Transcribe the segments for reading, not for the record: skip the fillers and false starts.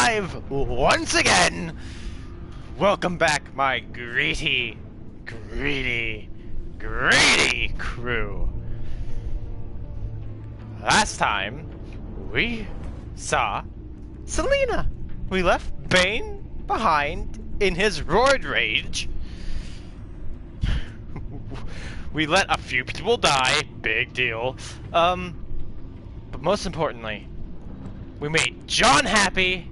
alive once again! Welcome back, my greedy crew. Last time, we saw Selina. We left Bane behind in his roid rage. We let a few people die, big deal. But most importantly, we made John happy,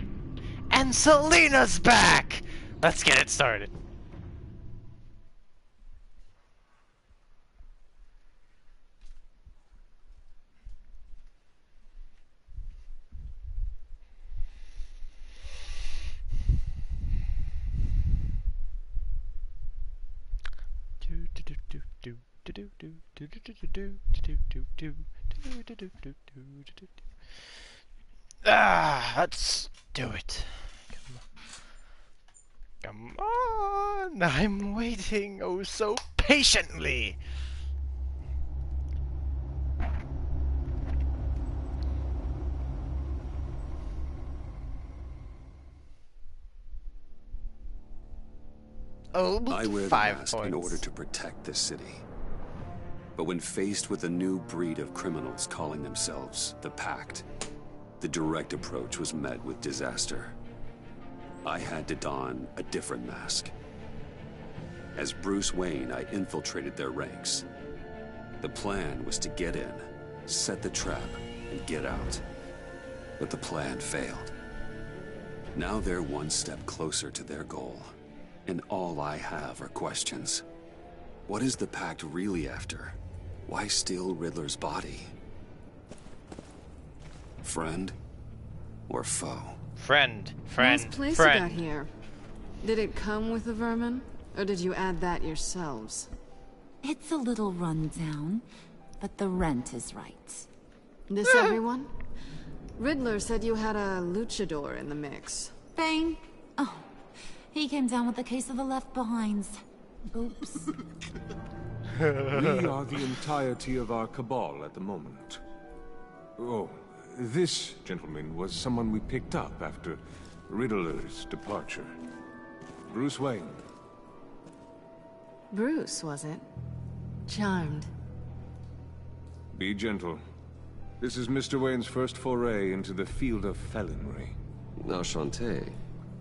and Selina's back! Let's get it started. Let's do it. Come on, I'm waiting oh so patiently. Oh, I wear the 5 mask points. in order to protect this city. But when faced with a new breed of criminals calling themselves the Pact, the direct approach was met with disaster. I had to don a different mask. As Bruce Wayne, I infiltrated their ranks. The plan was to get in, set the trap, and get out. But the plan failed. Now they're one step closer to their goal. And all I have are questions. What is the Pact really after? Why steal Riddler's body? Friend or foe? Friend. Nice place you got here. Did it come with the vermin? Or did you add that yourselves? It's a little run down, but the rent is right. This everyone? Riddler said you had a luchador in the mix. Bane? Oh, he came down with a case of the left behinds. Oops. We are the entirety of our cabal at the moment. Oh, this gentleman was someone we picked up after Riddler's departure. Bruce Wayne. Bruce, was it? Charmed. Be gentle. This is Mr. Wayne's first foray into the field of felonry. Enchanté.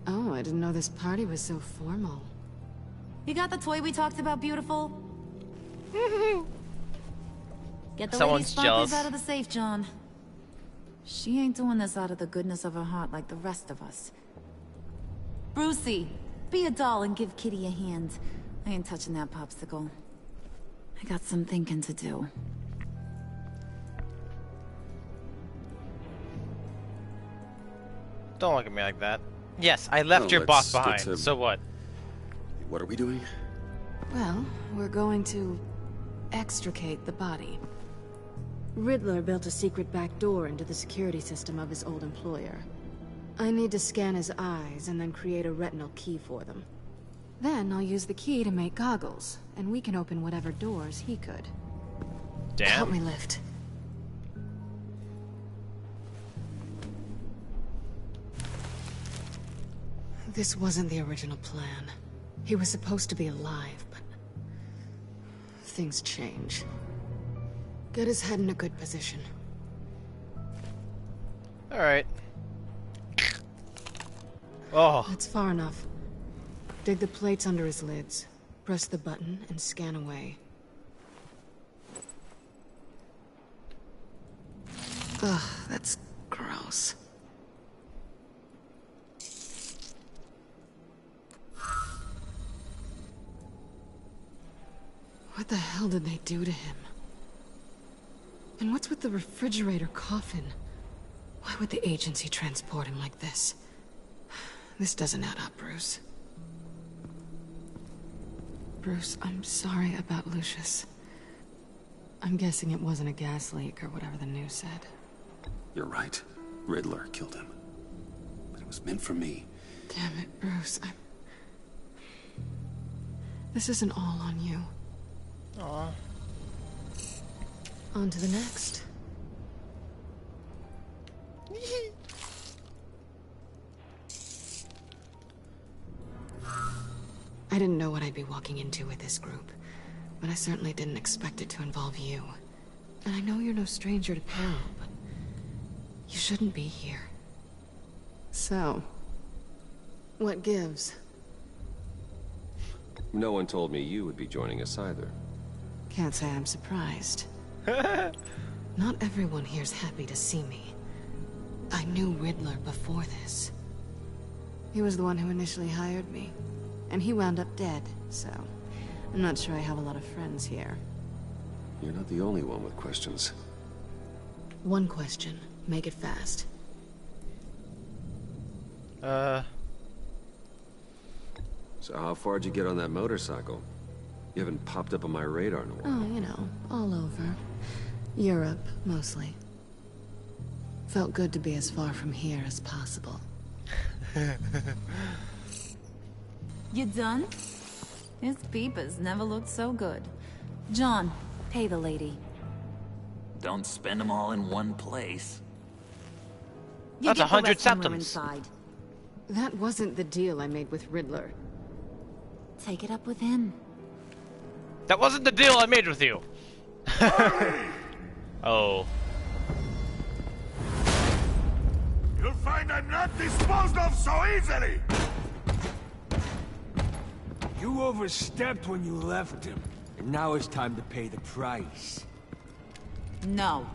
Oh, I didn't know this party was so formal. You got the toy we talked about, beautiful? Get the Someone's lady's sparklers jealous. out of the safe, John. She ain't doing this out of the goodness of her heart like the rest of us. Brucey, be a doll and give Kitty a hand. I ain't touching that popsicle. I got some thinking to do. Don't look at me like that. Yes, I left your boss behind, so what? What are we doing? Well, we're going to extricate the body. Riddler built a secret back door into the security system of his old employer. I need to scan his eyes and then create a retinal key for them. Then I'll use the key to make goggles, and we can open whatever doors he could. Damn. Help me lift. This wasn't the original plan. He was supposed to be alive, but things change. Get his head in a good position. Alright. Oh. That's far enough. Dig the plates under his lids. Press the button and scan away. Ugh, that's gross. What the hell did they do to him? And what's with the refrigerator coffin? Why would the agency transport him like this? This doesn't add up, Bruce. Bruce, I'm sorry about Lucius. I'm guessing it wasn't a gas leak or whatever the news said. You're right. Riddler killed him. But it was meant for me. Damn it, Bruce. This isn't all on you. Aw. On to the next. I didn't know what I'd be walking into with this group, but I certainly didn't expect it to involve you. And I know you're no stranger to peril, but you shouldn't be here. So, what gives? No one told me you would be joining us either. Can't say I'm surprised. Not everyone here's happy to see me. I knew Riddler before this. He was the one who initially hired me, and he wound up dead, so I'm not sure I have a lot of friends here. You're not the only one with questions. One question. Make it fast. So how far'd you get on that motorcycle? You haven't popped up on my radar in a while. Oh, you know, all over. Europe, mostly. Felt good to be as far from here as possible. You done? His peepers never looked so good. John, pay the lady. Don't spend them all in one place. You That's get the 100 rest when we're septums. inside. That wasn't the deal I made with Riddler. Take it up with him. That wasn't the deal I made with you. Oh. You'll find I'm not disposed of so easily! You overstepped when you left him, and now it's time to pay the price. No.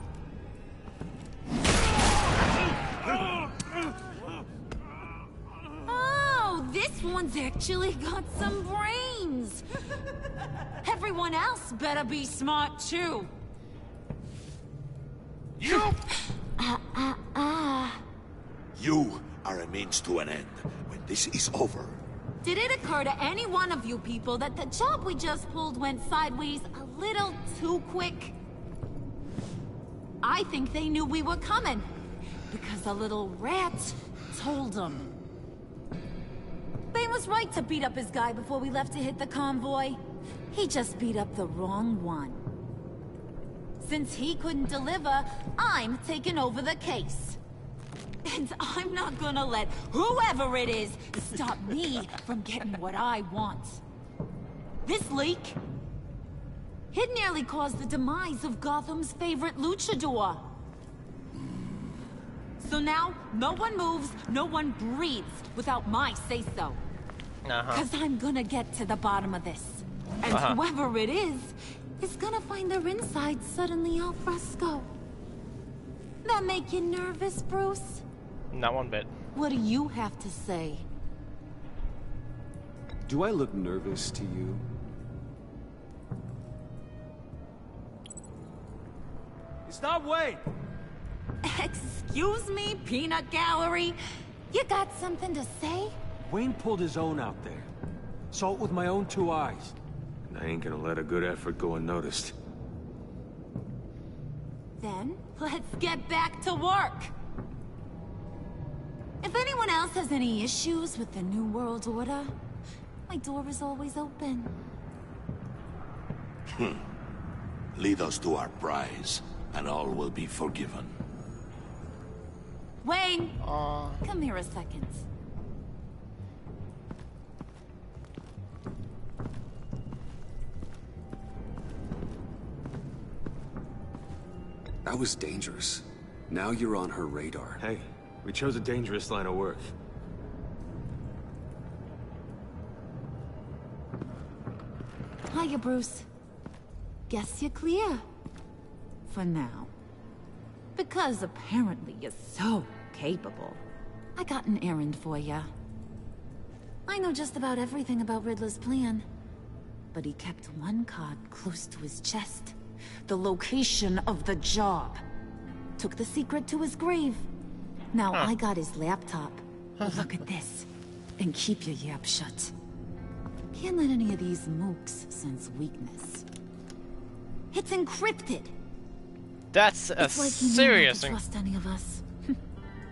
Oh, this one's actually got some brains. Everyone else better be smart too. You! You are a means to an end. When this is over, Did it occur to any one of you people that the job we just pulled went sideways a little too quick? I think they knew we were coming, because a little rat told them. Bane was right to beat up his guy before we left to hit the convoy. He just beat up the wrong one. Since he couldn't deliver, I'm taking over the case. And I'm not gonna let whoever it is stop me from getting what I want. This leak, it nearly caused the demise of Gotham's favorite luchador. So now, no one moves, no one breathes without my say-so. Cause I'm gonna get to the bottom of this. And whoever it is gonna find their insides suddenly al fresco. That make you nervous, Bruce? Not one bit. What do you have to say? Do I look nervous to you? Stop, wait! Excuse me, peanut gallery? You got something to say? Wayne pulled his own out there. Saw it with my own two eyes. And I ain't gonna let a good effort go unnoticed. Then, let's get back to work. If anyone else has any issues with the New World Order, my door is always open. lead us to our prize, and all will be forgiven. Wayne! Come here a second. That was dangerous. Now you're on her radar. Hey, we chose a dangerous line of work. Hiya, Bruce. Guess you're clear. For now. Because apparently you're so capable. I got an errand for ya. I know just about everything about Riddler's plan. But he kept one card close to his chest. The location of the job. Took the secret to his grave. Now I got his laptop. Look at this. And keep your yap shut. Can't let any of these mooks sense weakness. It's encrypted. That's a It's like he serious didn't trust any of us.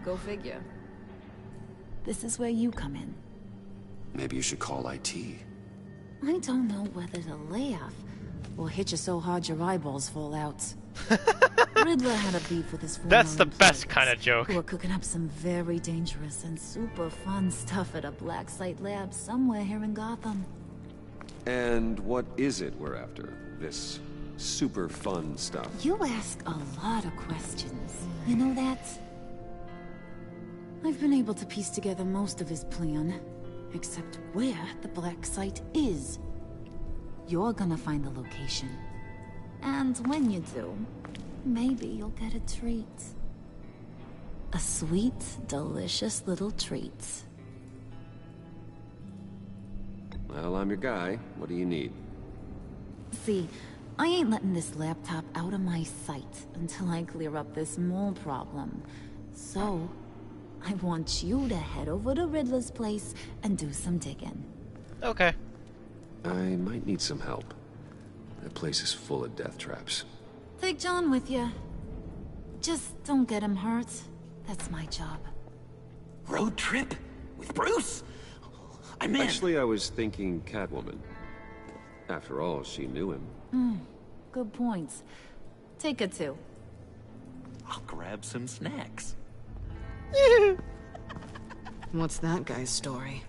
Go figure. This is where you come in. Maybe you should call IT. I don't know whether to laugh or hit you so hard your eyeballs fall out. Riddler had a beef with his former That's the best employees kind of joke. who were cooking up some very dangerous and super fun stuff at a black site lab somewhere here in Gotham. And what is it we're after? This super fun stuff? You ask a lot of questions. You know that? I've been able to piece together most of his plan, except where the black site is. You're gonna find the location. And when you do, maybe you'll get a treat. A sweet, delicious little treat. Well, I'm your guy. What do you need? See, I ain't letting this laptop out of my sight until I clear up this mole problem. So, I want you to head over to Riddler's place and do some digging. Okay. I might need some help. That place is full of death traps. Take John with you. Just don't get him hurt. That's my job. Road trip? With Bruce? I'm in. Actually, I was thinking Catwoman. After all, she knew him. Good points. Take her too. I'll grab some snacks. What's that guy's story?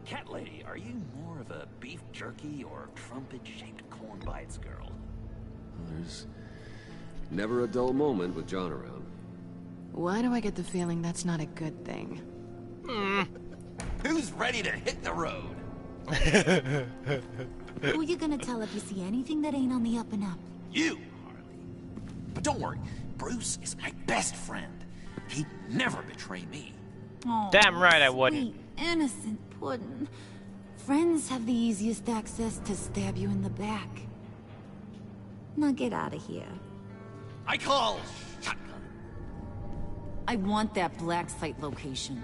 Cat lady, are you more of a beef jerky or trumpet-shaped corn bites girl? There's never a dull moment with John around. Why do I get the feeling that's not a good thing? Who's ready to hit the road? Who you gonna tell if you see anything that ain't on the up and up? You, Harley. But don't worry, Bruce is my best friend. He'd never betray me. Oh, Damn right I wouldn't. sweet, innocent puddin'. Friends have the easiest access to stab you in the back. Now get out of here. I call shotgun. I want that black site location.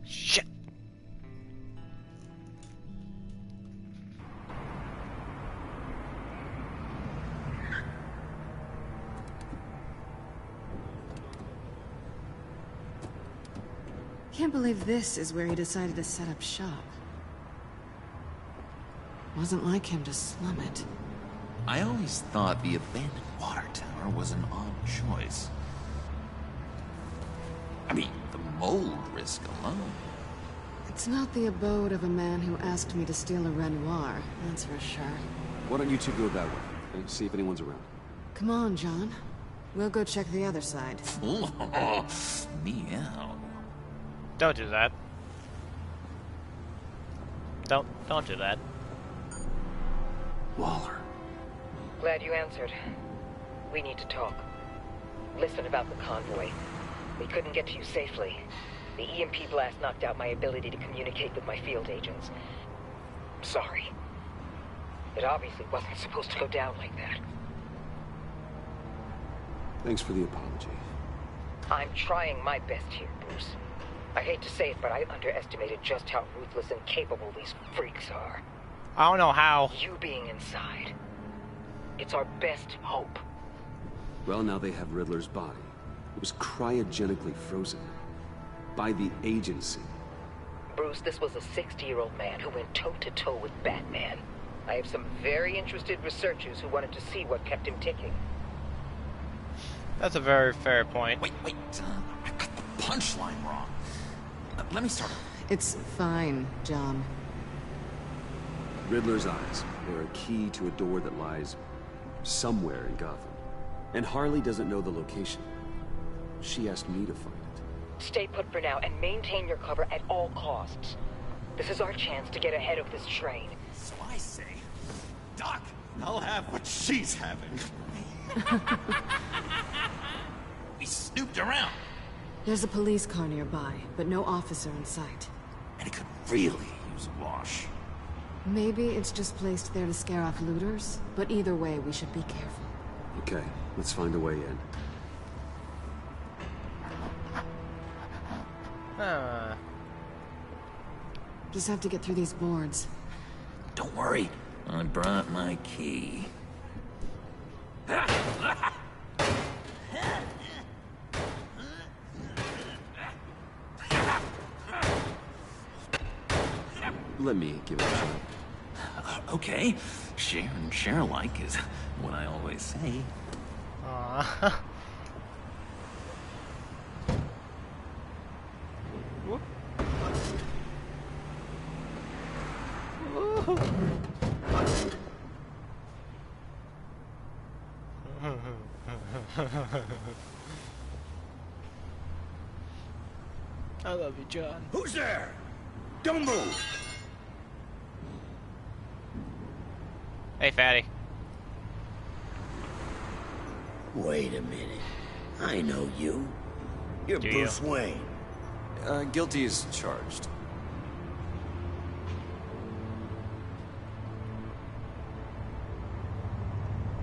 Shit. Can't believe this is where he decided to set up shop. Wasn't like him to slum it. I always thought the abandoned water tower was an odd choice. I mean, the mold risk alone. It's not the abode of a man who asked me to steal a Renoir, that's for sure. Why don't you two go that way? And see if anyone's around. Come on, John. We'll go check the other side. Meow. Don't do that. Don't do that. Waller. Glad you answered. We need to talk. Listen about the convoy. We couldn't get to you safely. The EMP blast knocked out my ability to communicate with my field agents. Sorry. It obviously wasn't supposed to go down like that. Thanks for the apology. I'm trying my best here, Bruce. I hate to say it, but I underestimated just how ruthless and capable these freaks are. I don't know how. You being inside. It's our best hope. Well, now they have Riddler's body. It was cryogenically frozen. By the agency. Bruce, this was a 60-year-old man who went toe-to-toe with Batman. I have some very interested researchers who wanted to see what kept him ticking. That's a very fair point. Wait, I got the punchline wrong. Let me start over. It's fine, John. Riddler's eyes. They're a key to a door that lies somewhere in Gotham. And Harley doesn't know the location. She asked me to find it. Stay put for now and maintain your cover at all costs. This is our chance to get ahead of this train. So I say, Doc, I'll have what she's having. We snooped around. There's a police car nearby, but no officer in sight. And it could really use a wash. Maybe it's just placed there to scare off looters, but either way, we should be careful. Okay, let's find a way in. Just have to get through these boards. Don't worry. I brought my key. Let me give it a shot. Okay. Share and share alike is what I always say. Aww. I love you, John. Who's there? Don't move! Hey, fatty. Wait a minute. I know you. You're Do Bruce Wayne. Guilty as charged.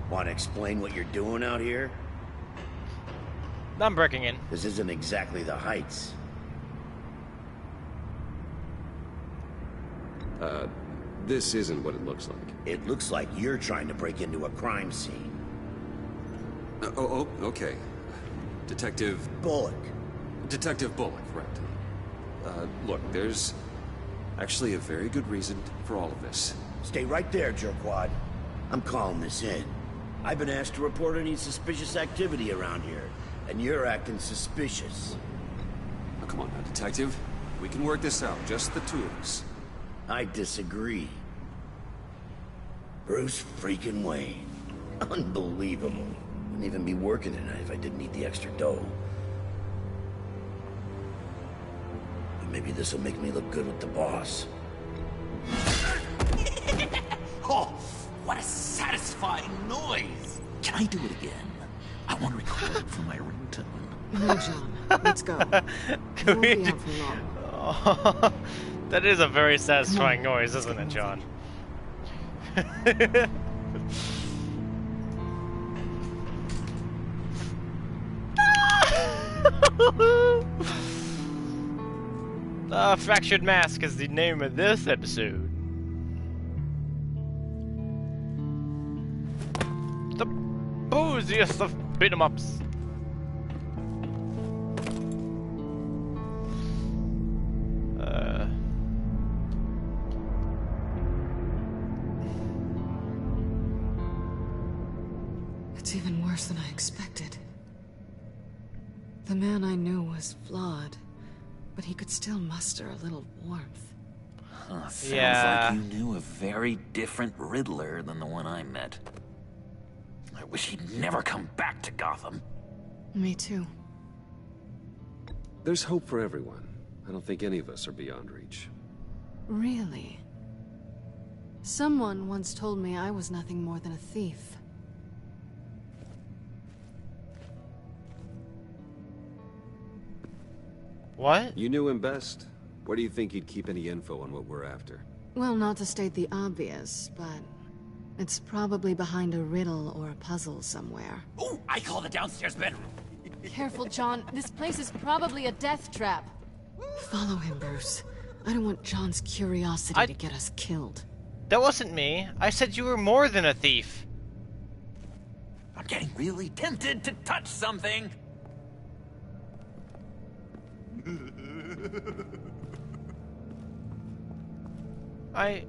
Want to explain what you're doing out here? I'm breaking in. This isn't exactly the Heights. This isn't what it looks like. It looks like you're trying to break into a crime scene. Okay. Detective Bullock. Bullock, right. Look, there's actually a very good reason for all of this. Stay right there, jerkwad. I'm calling this in. I've been asked to report any suspicious activity around here, and you're acting suspicious. Oh, come on now, Detective. We can work this out, just the two of us. I disagree. Bruce freaking Wayne. Unbelievable. Wouldn't even be working tonight if I didn't need the extra dough. But maybe this will make me look good with the boss. Oh, what a satisfying noise! Can I do it again? I want to record it for my ringtone. No, John. Let's go. Can Won't we be do... out for long. Oh, that is a very satisfying noise, isn't it, John? Fractured Mask is the name of this episode. The booziest of beat-em-ups. It's even worse than I expected. The man I knew was flawed, but he could still muster a little warmth. Huh, sounds Yeah. like you knew a very different Riddler than the one I met. I wish he'd never come back to Gotham. Me too. There's hope for everyone. I don't think any of us are beyond reach. Really? Someone once told me I was nothing more than a thief. What? You knew him best. Where do you think he'd keep any info on what we're after? Well, not to state the obvious, but it's probably behind a riddle or a puzzle somewhere. Oh, I call the downstairs bedroom. Careful, John. This place is probably a death trap. Follow him, Bruce. I don't want John's curiosity to get us killed. That wasn't me. I said you were more than a thief. I'm getting really tempted to touch something. I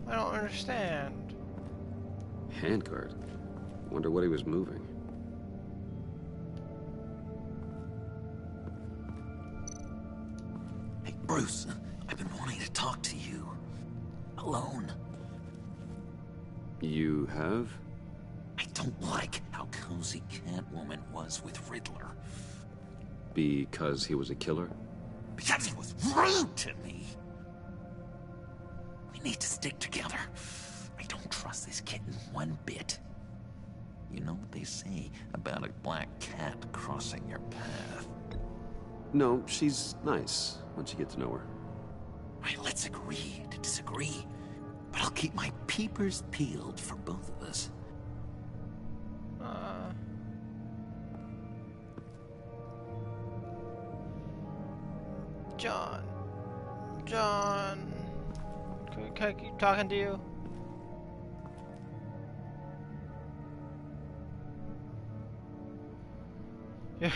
don't understand. Handguard. Wonder what he was moving. Hey, Bruce, I've been wanting to talk to you. Alone. You have? I don't like how cozy Catwoman was with Riddler. Because he was a killer? Because he was rude to me. We need to stick together. I don't trust this kitten one bit. You know what they say about a black cat crossing your path? No, she's nice once you get to know her. Right, let's agree to disagree. But I'll keep my peepers peeled for both of us. John. Can I keep talking to you? Yeah.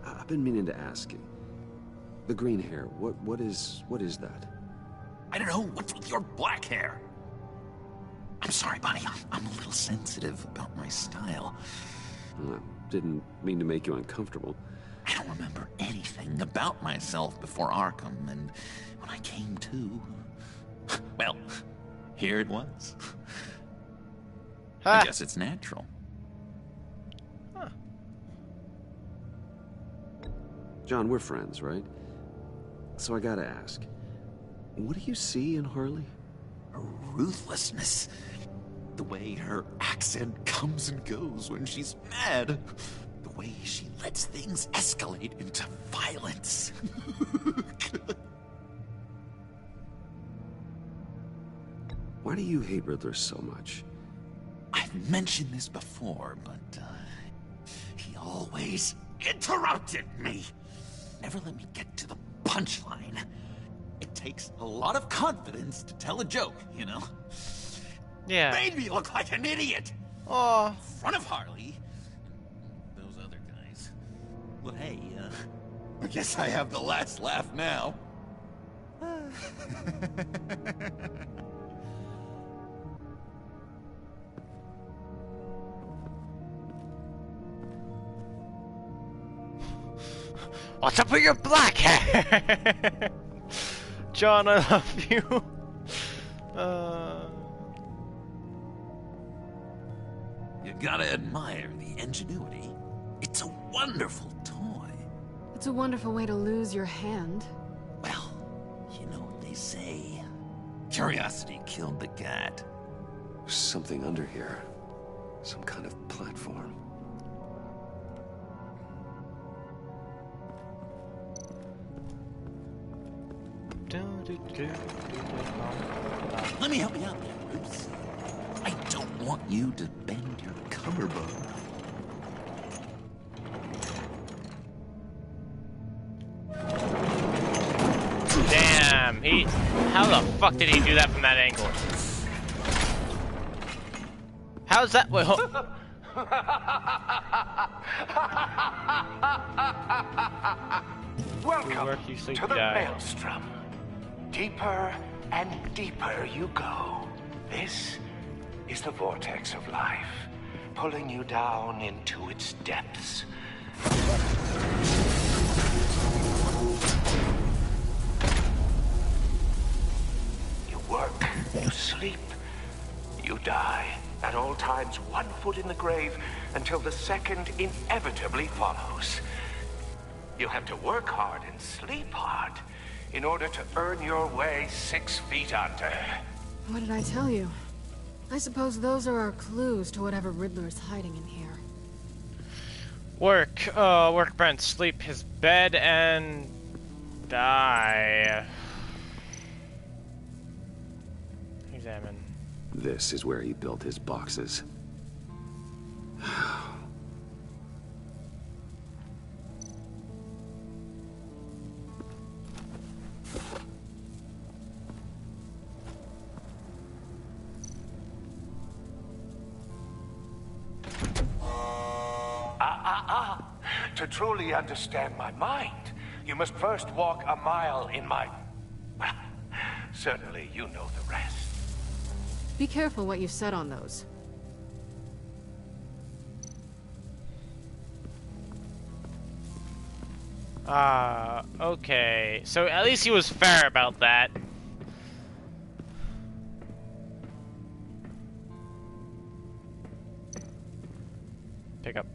I've been meaning to ask you. The green hair, what is that? I don't know. What's with your black hair? I'm sorry, buddy. I'm a little sensitive about my style. I didn't mean to make you uncomfortable. I don't remember anything about myself before Arkham, and when I came to, well, here it was. I guess it's natural. Huh. John, we're friends, right? So I gotta ask, what do you see in Harley? Her ruthlessness. The way her accent comes and goes when she's mad. The way she lets things escalate into violence. Why do you hate Riddler so much? I've mentioned this before, but he always interrupted me. Never let me get to the punchline. It takes a lot of confidence to tell a joke, you know? Yeah. Made me look like an idiot. Oh. In front of Harley. Those other guys. Well, hey, I guess I have the last laugh now. What's up with your black hair? John, I love you. You gotta admire the ingenuity. It's a wonderful toy. It's a wonderful way to lose your hand. Well, you know what they say. Curiosity killed the cat. There's something under here. Some kind of platform. Let me help you out there, Bruce. I don't want you to bend your collarbone. Damn, how the fuck did he do that from that angle? How's that? Wait, Welcome to the Maelstrom. Deeper and deeper you go. This is the vortex of life, pulling you down into its depths. You work, you sleep, you die. At all times, 1 foot in the grave until the second inevitably follows. You have to work hard and sleep hard in order to earn your way 6 feet under. What did I tell you? I suppose those are our clues to whatever Riddler's hiding in here. Work, Brent, sleep, his bed, and die. Examine. This is where he built his boxes. To truly understand my mind, you must first walk a mile in my... Well, certainly you know the rest. Be careful what you said on those. Okay. So at least he was fair about that. Pick up.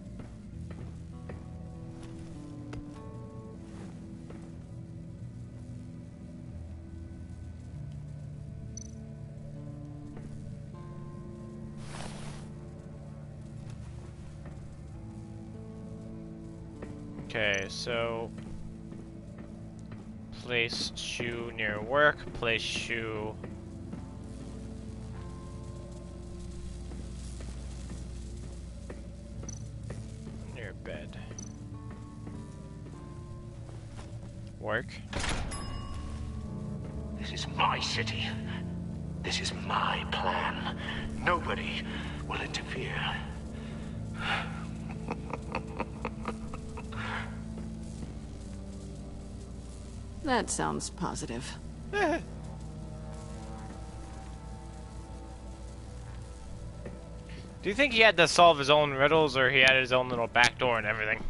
Okay, so place shoe near work, place shoe near bed. Work. This is my city. This is my plan. Nobody will interfere. That sounds positive. Do you think he had to solve his own riddles, or he had his own little backdoor and everything?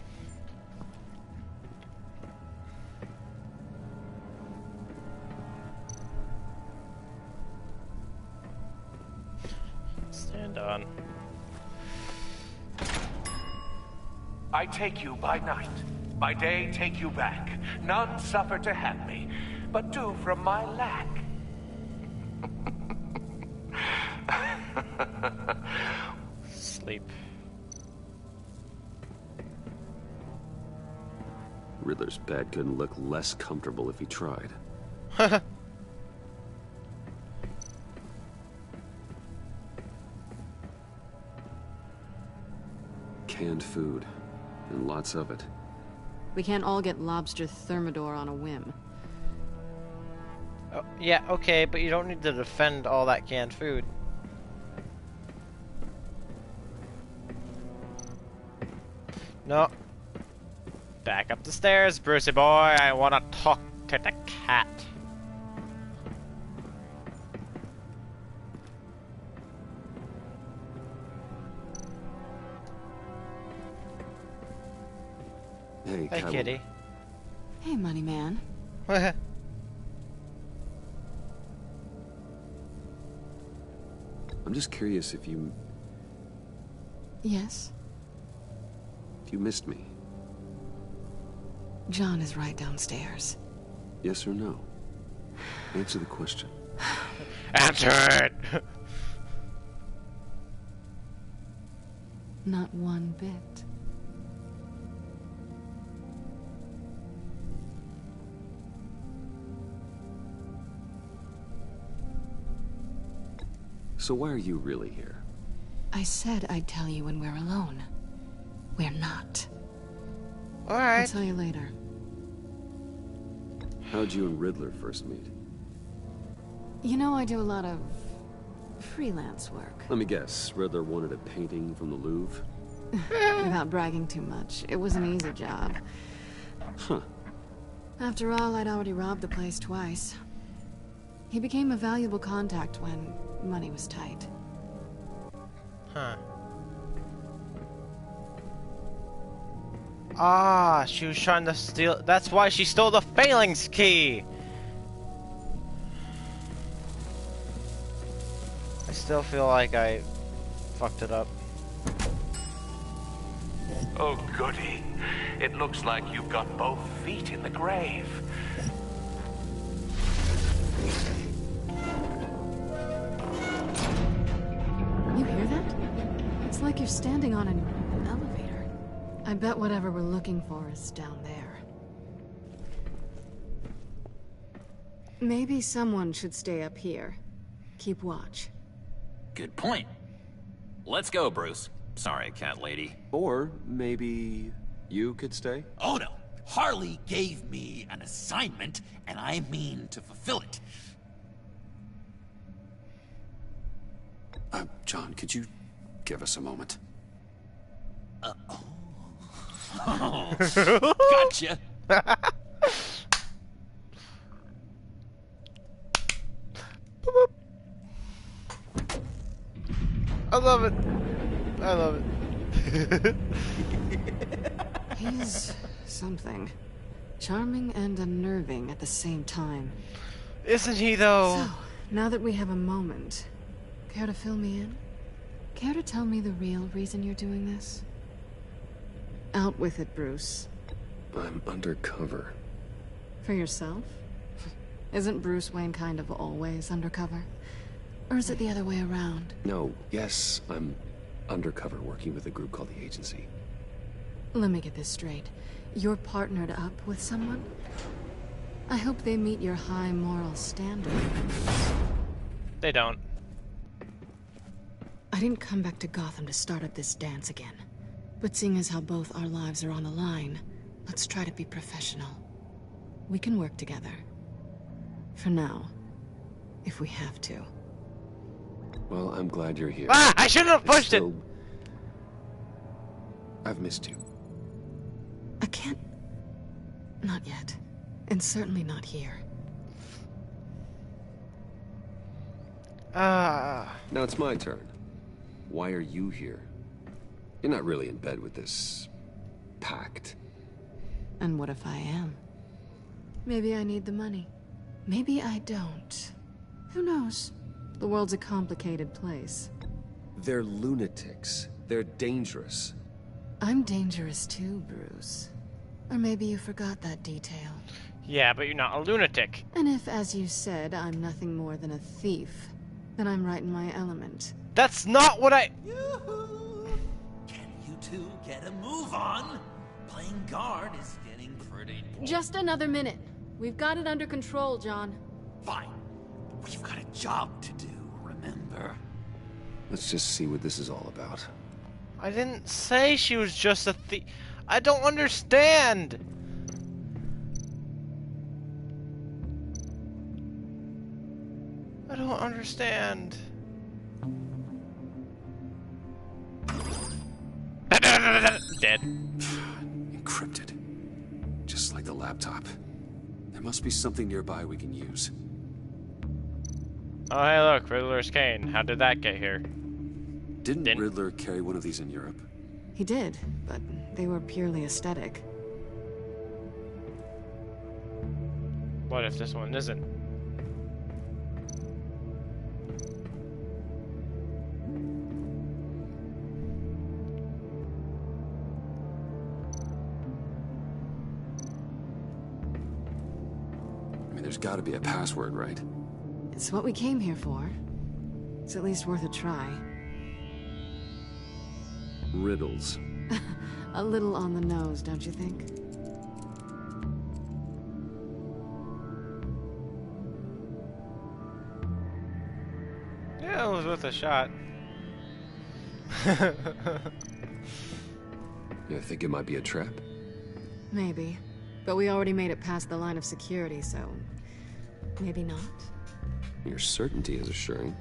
Stand on. I take you by night. By day, take you back. None suffer to have me, but do from my lack. Sleep. Riddler's bed couldn't look less comfortable if he tried. Canned food, and lots of it. We can't all get lobster thermidor on a whim. Oh, yeah, okay, but you don't need to defend all that canned food. No. Back up the stairs, Brucey boy. I want to talk to the cat. Hey, Hey, kitty. Hey, money man. I'm just curious if you Yes? missed me. John is right downstairs. Yes or no? Answer the question. Answer it! Not one bit. So why are you really here? I said I'd tell you when we're alone. We're not. I'll Alright. tell you later. How'd you and Riddler first meet? You know, I do a lot of freelance work. Let me guess, Riddler wanted a painting from the Louvre? Without bragging too much, it was an easy job. Huh. After all, I'd already robbed the place twice. He became a valuable contact when money was tight. Huh. Ah, she was trying to steal. That's why she stole the Phalanx key. I still feel like I fucked it up. Oh, goody. It looks like you've got both feet in the grave. You hear that? It's like you're standing on an elevator. I bet whatever we're looking for is down there. Maybe someone should stay up here. Keep watch. Good point. Let's go, Bruce. Sorry, cat lady. Or maybe you could stay? Oh no, Harley gave me an assignment, and I mean to fulfill it. John, could you give us a moment? Oh, gotcha. I love it. I love it. He's something. Charming and unnerving at the same time. Isn't he, though? So, now that we have a moment, care to fill me in? Care to tell me the real reason you're doing this? Out with it, Bruce. I'm undercover. For yourself? Isn't Bruce Wayne kind of always undercover? Or is it the other way around? No, yes, I'm undercover working with a group called the Agency. Let me get this straight. You're partnered up with someone? I hope they meet your high moral standard. They don't. I didn't come back to Gotham to start up this dance again. But seeing as how both our lives are on the line, let's try to be professional. We can work together. For now. if we have to. Well, I'm glad you're here. Ah! I shouldn't have pushed it! I've missed you. I can't... Not yet. And certainly not here. Now it's my turn. Why are you here? You're not really in bed with this... pact. And what if I am? Maybe I need the money. Maybe I don't. Who knows? The world's a complicated place. They're lunatics. They're dangerous. I'm dangerous too, Bruce. Or maybe you forgot that detail. Yeah, but you're not a lunatic. And if, as you said, I'm nothing more than a thief, then I'm right in my element. That's not what I... Yoo-hoo! Can you two get a move on? Playing guard is getting pretty... Just another minute. We've got it under control, John. Fine. We've got a job to do, remember? Let's just see what this is all about. I didn't say she was just a thief. I don't understand. I don't understand. Dead. Encrypted. Just like the laptop. There must be something nearby we can use. Oh, hey, look, Riddler's cane. How did that get here? Didn't Riddler carry one of these in Europe? He did, but they were purely aesthetic. What if this one isn't? I mean, there's got to be a password, right? It's what we came here for. It's at least worth a try. Riddles. A little on the nose, don't you think? Yeah, it was worth a shot. You think it might be a trap? Maybe. But we already made it past the line of security, so... maybe not. Your certainty is assuring.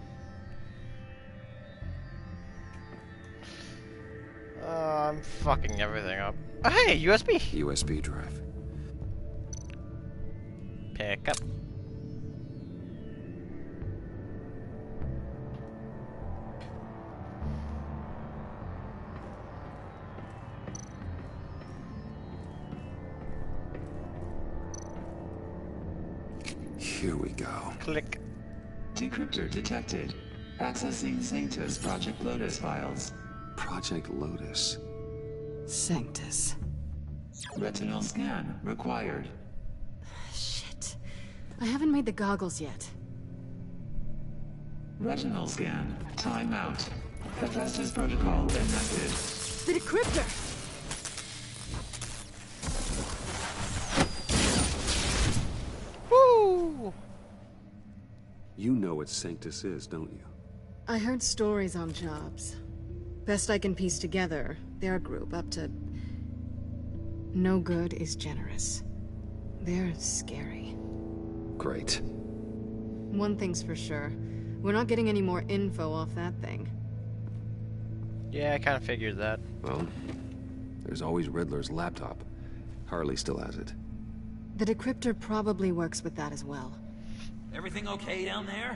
I'm fucking everything up. Oh, hey, USB! USB drive. Pick up. Here we go. Click. Decryptor detected. Accessing Sanctus Project Lotus files. Project Lotus. Sanctus. Retinal scan required. Shit. I haven't made the goggles yet. Retinal scan. Timeout. Hephaestus protocol enacted. The decryptor! Woo! You know what Sanctus is, don't you? I heard stories on jobs. Best I can piece together, their group up to... no good is generous. They're scary. Great. One thing's for sure. We're not getting any more info off that thing. Yeah, I kind of figured that. Well, there's always Riddler's laptop. Harley still has it. The decryptor probably works with that as well. Everything okay down there?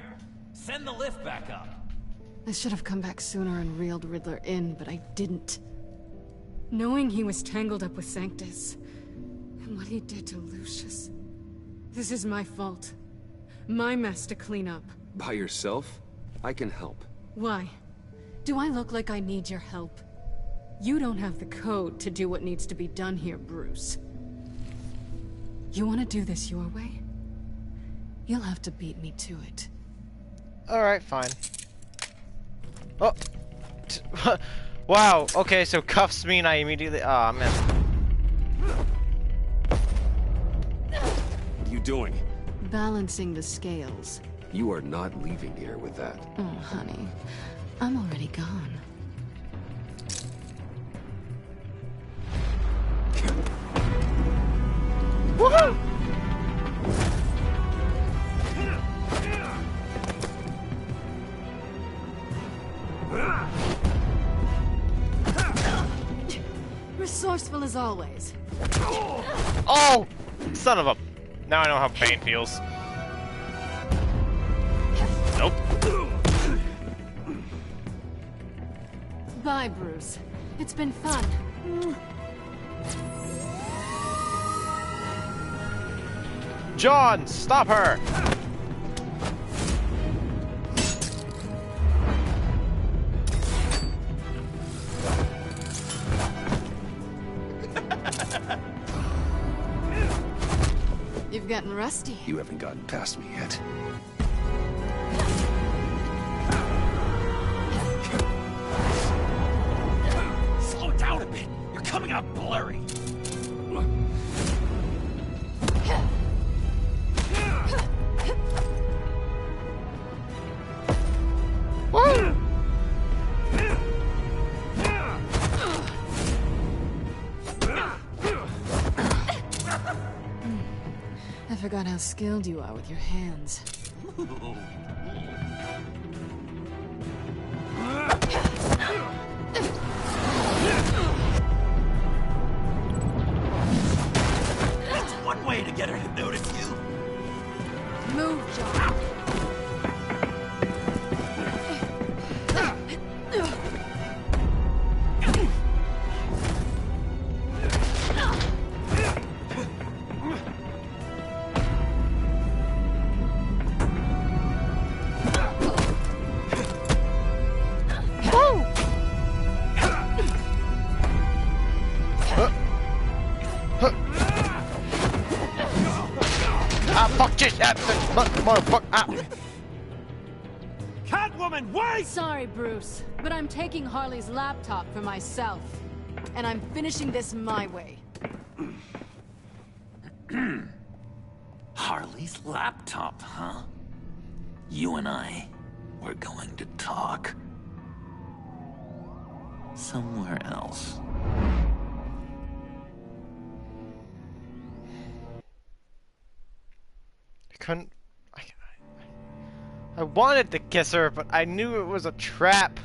Send the lift back up. I should have come back sooner and reeled Riddler in, but I didn't. Knowing he was tangled up with Sanctus, and what he did to Lucius. This is my fault. My mess to clean up. By yourself? I can help. Why? Do I look like I need your help? You don't have the code to do what needs to be done here, Bruce. You want to do this your way? You'll have to beat me to it. Alright, fine. Oh! Wow, okay, so cuffs mean I immediately... Ah, man. What are you doing? Balancing the scales. You are not leaving here with that. Oh, honey. I'm already gone. Woohoo! as always. Oh! Son of a... Now I know how pain feels. Nope. Bye, Bruce. It's been fun. John, stop her! You've gotten rusty. You haven't gotten past me yet. Slow it down a bit. You're coming out blurry. Woo! I forgot how skilled you are with your hands. That's one way to get her to notice you. Move, John. Motherfucker! Catwoman, wait! Sorry, Bruce, but I'm taking Harley's laptop for myself. And I'm finishing this my way. Harley's laptop, huh? You and I, we're going to talk. Somewhere else. I wanted to kiss her, but I knew it was a trap.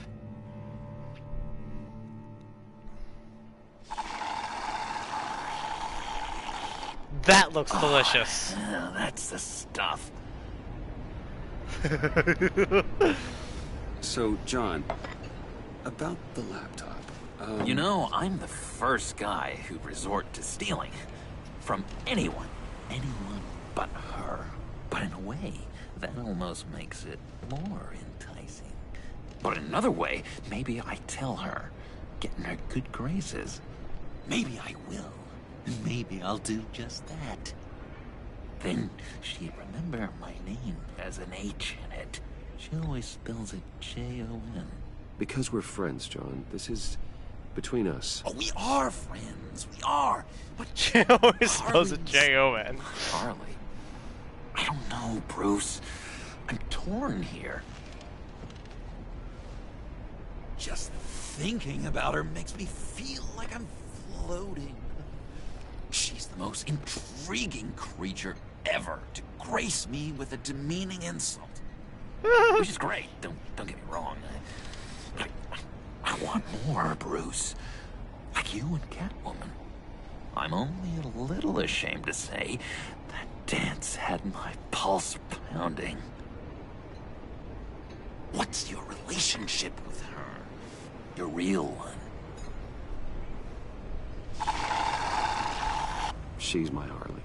That looks delicious. Yeah, that's the stuff. So, John, about the laptop. You know, I'm the first guy who'd resort to stealing. From anyone. Anyone but her. But in a way, that almost makes it more enticing. But in another way, maybe I tell her, get in her good graces. Maybe I will. Maybe I'll do just that. Then she'd remember my name as an H in it. She always spells it J-O-N. Because we're friends, John. This is between us. Oh, we are friends. We are. But She always spells it J-O-N. Harley. I don't know, Bruce. I'm torn here. Just thinking about her makes me feel like I'm floating. She's the most intriguing creature ever to grace me with a demeaning insult. Which is great, don't get me wrong. I want more, Bruce. Like you and Catwoman. I'm only a little ashamed to say that dance had my pulse pounding. What's your relationship with her? Your real one? She's my Harley.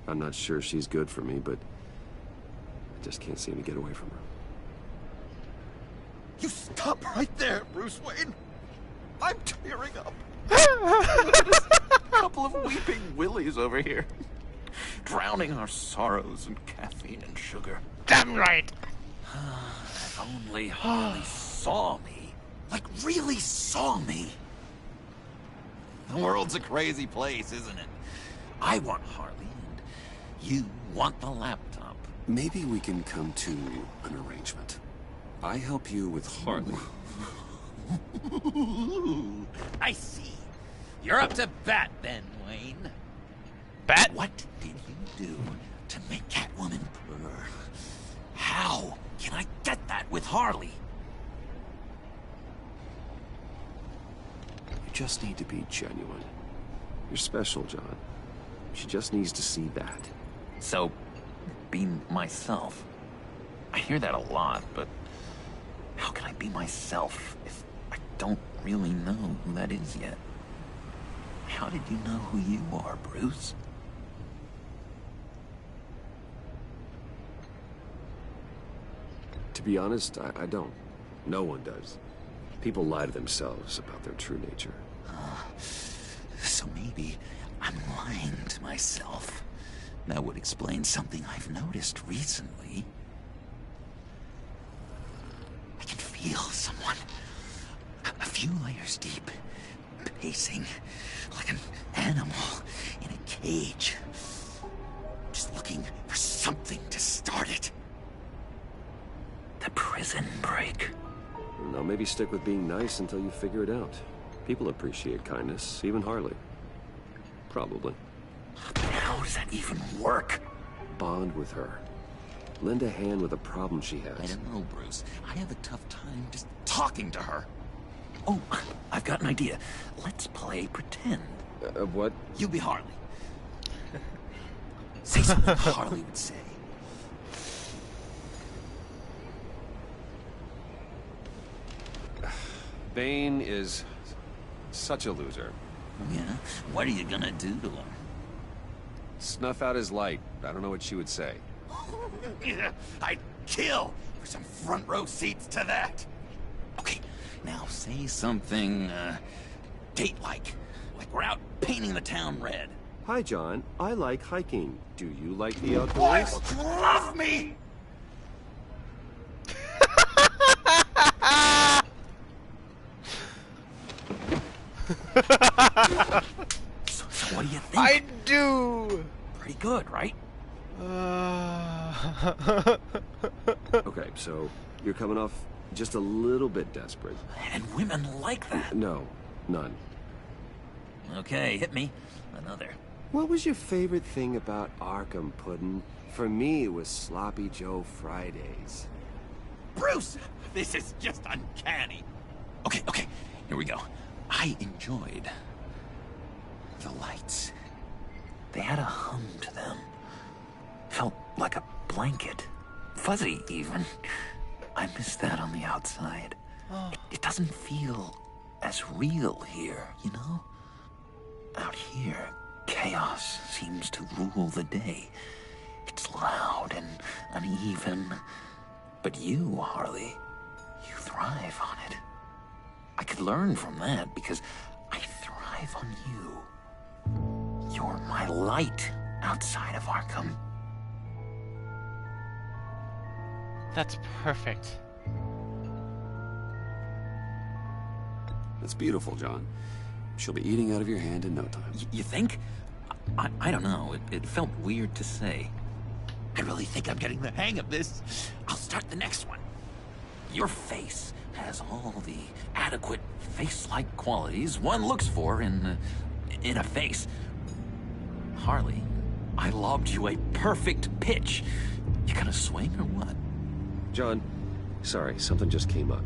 I'm not sure she's good for me, but I just can't seem to get away from her. You stop right there, Bruce Wayne. I'm tearing up. A couple of weeping willies over here. Drowning our sorrows in caffeine and sugar. Damn right! If only Harley saw me. Like, really saw me. The world's a crazy place, isn't it? I want Harley, and you want the laptop. Maybe we can come to an arrangement. I help you with Harley. I see. You're up to bat then, Wayne. Bat? What did you do to make Catwoman purr? How can I get that with Harley? You just need to be genuine. You're special, John. She just needs to see that. So, be myself. I hear that a lot, but how can I be myself if I don't really know who that is yet? How did you know who you are, Bruce? To be honest, I don't. No one does. People lie to themselves about their true nature. So maybe I'm lying to myself. That would explain something I've noticed recently. I can feel someone a few layers deep, pacing like an animal in a cage. Just looking for something to start it. The prison break. Now maybe stick with being nice until you figure it out. People appreciate kindness, even Harley. Probably. But how does that even work? Bond with her. Lend a hand with a problem she has. I don't know, Bruce. I have a tough time just talking to her. Oh, I've got an idea. Let's play pretend. What? You be Harley. Say something Harley would say. Bane is such a loser. Yeah? What are you gonna do to him? Snuff out his light. I don't know what she would say. I'd kill for some front row seats to that. Okay, now say something, date-like. Like we're out painting the town red. Hi, John. I like hiking. Do you like the outdoors? Boy, love me! So what do you think? I do! Pretty good, right? Okay, so you're coming off just a little bit desperate. And women like that. No, none. Okay, hit me. Another. What was your favorite thing about Arkham, Puddin'? For me, it was Sloppy Joe Fridays. Bruce! This is just uncanny. Okay, here we go. I enjoyed the lights. They had a hum to them. Felt like a blanket. Fuzzy, even. I miss that on the outside. It doesn't feel as real here, you know? Out here, chaos seems to rule the day. It's loud and uneven. But you, Harley, you thrive on it. I could learn from that because I thrive on you. You're my light outside of Arkham. That's perfect. That's beautiful, John. She'll be eating out of your hand in no time. You think? I don't know. It felt weird to say. I really think I'm getting the hang of this. I'll start the next one. Your face has all the adequate face-like qualities one looks for in a face. Harley, I lobbed you a perfect pitch. You gonna swing or what? John, sorry, something just came up.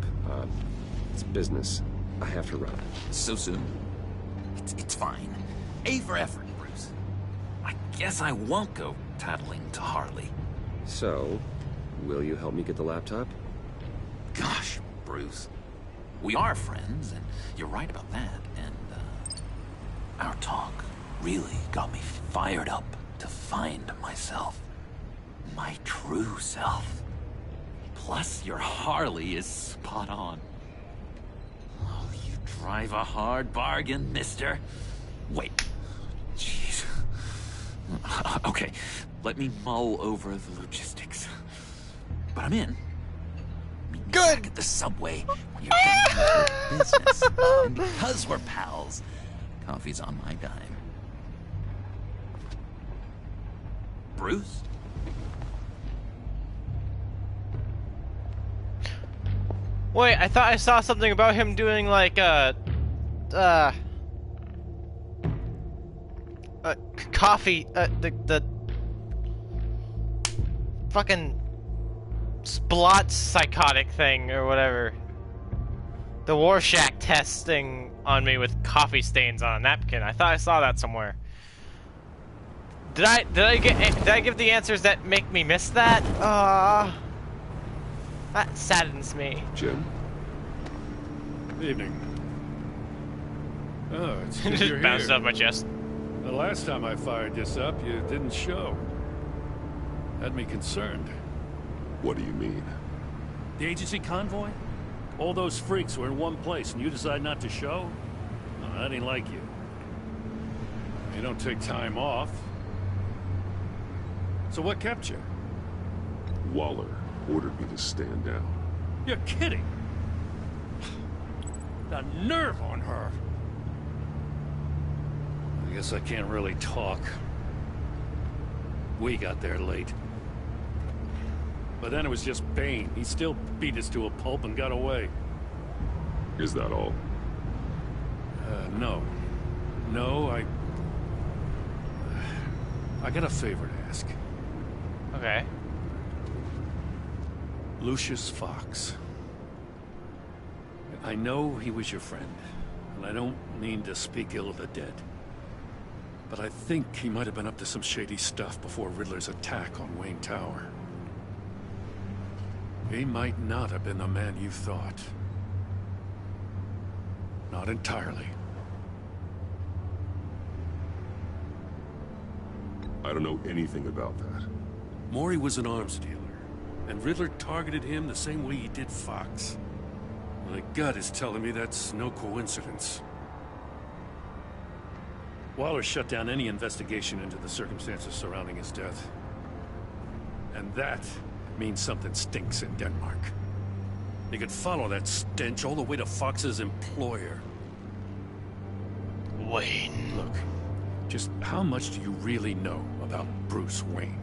It's business. I have to run. So soon? It's fine. A for effort, Bruce. I guess I won't go tattling to Harley. So, will you help me get the laptop? Gosh, Bruce. We are friends, and you're right about that, and, our talk really got me fired up to find myself. My true self. Plus, your Harley is spot on. Oh, you drive a hard bargain, mister. Wait. Jeez. Okay, let me mull over the logistics. But I'm in. Meet me back at the subway when you're done with your business. And because we're pals, coffee's on my dime. Bruce? Wait, I thought I saw something about him doing like coffee, the fucking splot psychotic thing or whatever. The Warshak testing on me with coffee stains on a napkin. I thought I saw that somewhere. Did I give the answers that make me miss that? That saddens me. Jim? Evening. Oh, it's good Just you're bounced here. off my chest. The last time I fired this up, you didn't show. Had me concerned. What do you mean? The agency convoy? All those freaks were in one place, and you decide not to show? No, that ain't like you. You don't take time off. So what kept you? Waller ordered me to stand down. You're kidding! The nerve on her! I guess I can't really talk. We got there late. But then it was just Bane. He still beat us to a pulp and got away. Is that all? No. No, I got a favor to ask. Okay. Lucius Fox. I know he was your friend, and I don't mean to speak ill of the dead. But I think he might have been up to some shady stuff before Riddler's attack on Wayne Tower. He might not have been the man you thought. Not entirely. I don't know anything about that. Maury was an arms dealer, and Riddler targeted him the same way he did Fox. My gut is telling me that's no coincidence. Waller shut down any investigation into the circumstances surrounding his death. And that means something stinks in Denmark. You could follow that stench all the way to Fox's employer. Wayne. Look, just how much do you really know about Bruce Wayne?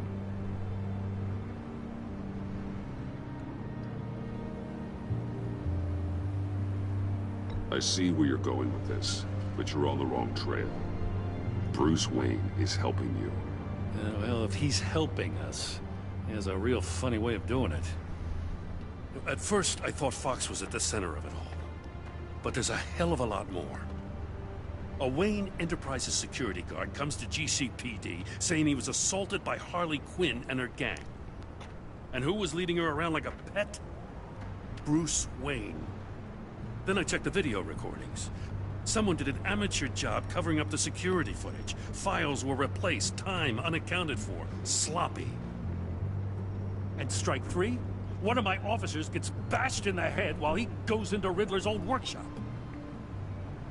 I see where you're going with this, but you're on the wrong trail. Bruce Wayne is helping you. Well, if he's helping us, he has a real funny way of doing it. At first, I thought Fox was at the center of it all. But there's a hell of a lot more. A Wayne Enterprises security guard comes to GCPD saying he was assaulted by Harley Quinn and her gang. And who was leading her around like a pet? Bruce Wayne. Then I checked the video recordings. Someone did an amateur job covering up the security footage. Files were replaced, time unaccounted for, sloppy. And strike three? One of my officers gets bashed in the head while he goes into Riddler's old workshop.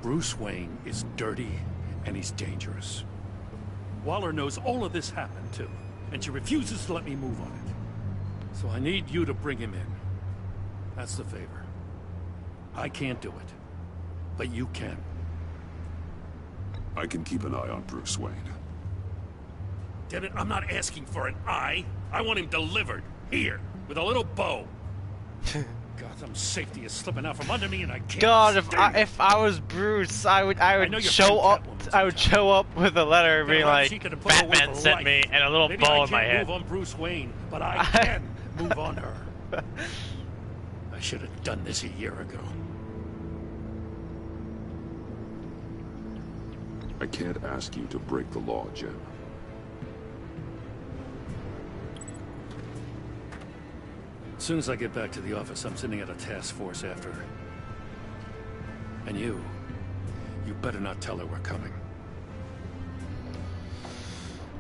Bruce Wayne is dirty and he's dangerous. Waller knows all of this happened too, and she refuses to let me move on it. So I need you to bring him in. That's the favor. I can't do it, but you can. I can keep an eye on Bruce Wayne. Damn it, I'm not asking for an eye. I want him delivered, here, with a little bow. Gotham's safety is slipping out from under me, and I can't. God, if I was Bruce, I would show up. I would show up with a letter being like, "Batman sent me," and a little bow in my head. I can't move on Bruce Wayne, but I can move on her. I should have done this a year ago. I can't ask you to break the law, Jim. As soon as I get back to the office, I'm sending out a task force after her. And you better not tell her we're coming.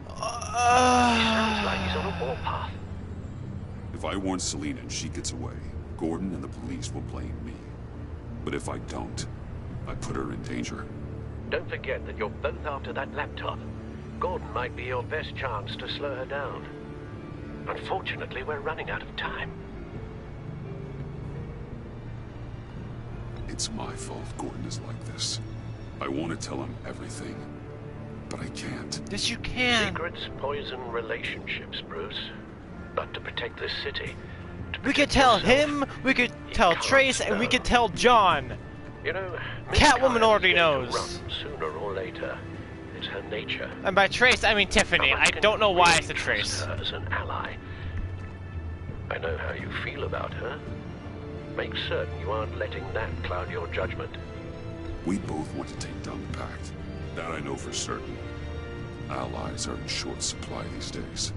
Sounds like he's on a warpath. If I warn Selina and she gets away, Gordon and the police will blame me. But if I don't, I put her in danger. Don't forget that you're both after that laptop. Gordon might be your best chance to slow her down. Unfortunately, we're running out of time. It's my fault Gordon is like this. I want to tell him everything, but I can't. Yes, you can. Secrets poison relationships, Bruce. But to protect this city... We could tell him, we could tell Trace, and we could tell John. You know, Catwoman already knows. Sooner or later. It's her nature. And by Trace, I mean Tiffany. I don't know why I said Trace. Her as an ally. I know how you feel about her. Make certain you aren't letting that cloud your judgment. We both want to take down the Pact. That I know for certain. Allies are in short supply these days.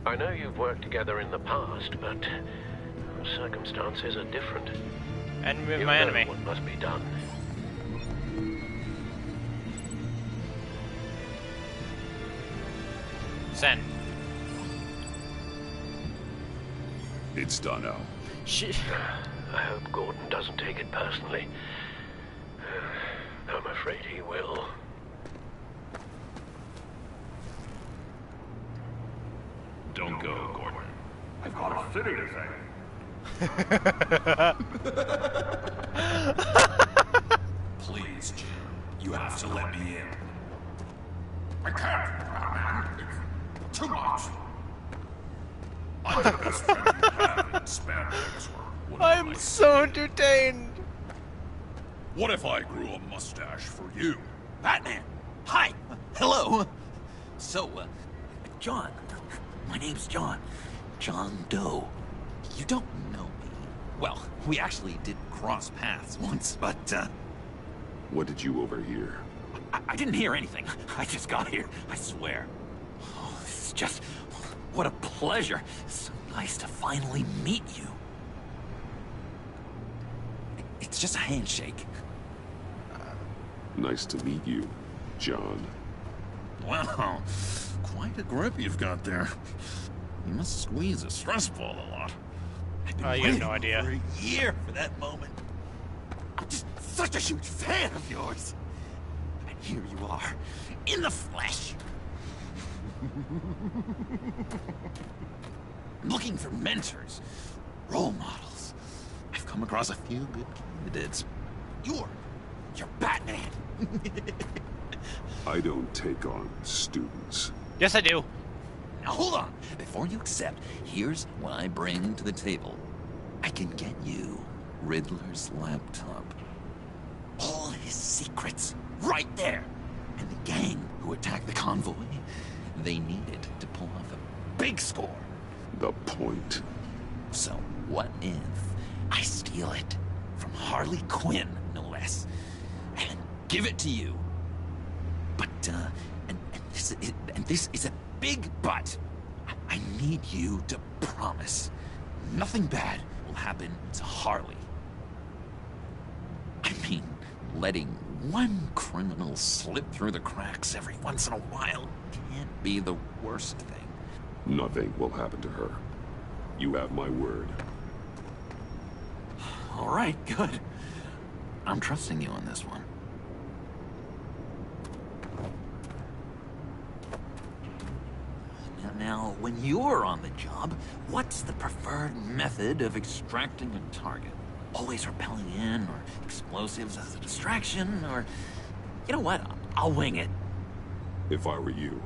I know you've worked together in the past, but circumstances are different. And You my know enemy. what must be done. Send. It's done, Al. I hope Gordon doesn't take it personally. I'm afraid he will. Don't go, Gordon. I've got a city to save. Please, Jim. You have to let me in. I can't, Batman. It's too much. I'm the best friend you have in spandex or whatever. I'm so entertained. What if I grew a mustache for you? Batman! Hi! Hello! So, John. My name's John. John Doe. You don't know me. Well, we actually did cross paths once, but, What did you overhear? I didn't hear anything. I just got here, I swear. Oh, it's just... what a pleasure. So nice to finally meet you. It's just a handshake. Nice to meet you, John. Wow, quite a grip you've got there. You must squeeze a stress ball a lot. I've been You have waiting no idea. for a year for that moment. I'm just such a huge fan of yours. And here you are, in the flesh. I'm looking for mentors, role models. I've come across a few good candidates. You're Batman. I don't take on students. Yes, I do. Now hold on. Before you accept, here's what I bring to the table. I can get you Riddler's laptop. All his secrets, right there. And the gang who attacked the convoy, they needed to pull off a big score. The point. So what if I steal it from Harley Quinn, no less, and give it to you? But, and this is a big but. I need you to promise nothing bad will happen to Harley. I mean, letting one criminal slip through the cracks every once in a while can't be the worst thing. Nothing will happen to her. You have my word. All right, good. I'm trusting you on this one. Now, when you're on the job, what's the preferred method of extracting a target? Always rappelling in, or explosives as a distraction, or... You know what? I'll wing it. If I were you,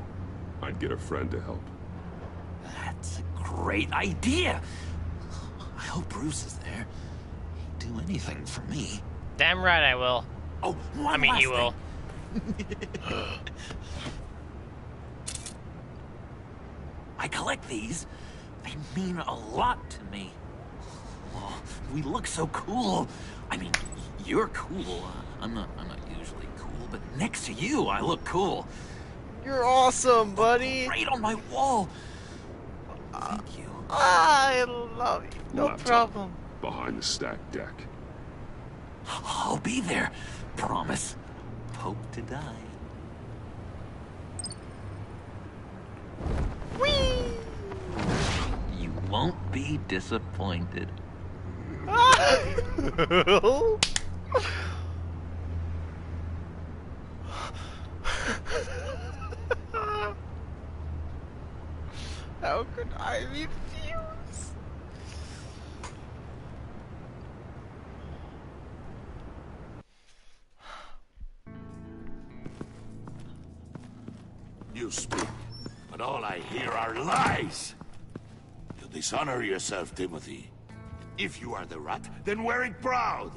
I'd get a friend to help. That's a great idea! I hope Bruce is there. He'd do anything for me. Damn right I will. Oh, I mean, you will. I collect these. They mean a lot to me. Oh, we look so cool. I mean, you're cool. I'm not usually cool, but next to you, I look cool. You're awesome, buddy. Right on my wall. Thank you. I love you. No Laptop problem. Behind the stacked deck. I'll be there. Promise. Hope to die. Whee! You won't be disappointed. How could I refuse? You speak, but all I hear are lies. You dishonor yourself, Timothy. If you are the rat, then wear it proud.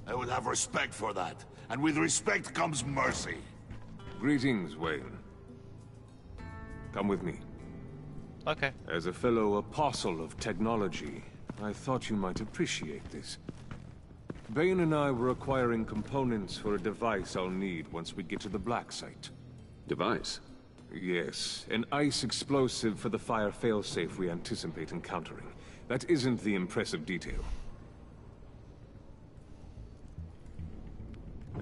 I would have respect for that, and with respect comes mercy. Greetings, Wayne. Come with me. Okay. As a fellow apostle of technology, I thought you might appreciate this. Bane and I were acquiring components for a device I'll need once we get to the Black Site. Device? Yes, an ice explosive for the fire failsafe we anticipate encountering. That isn't the impressive detail.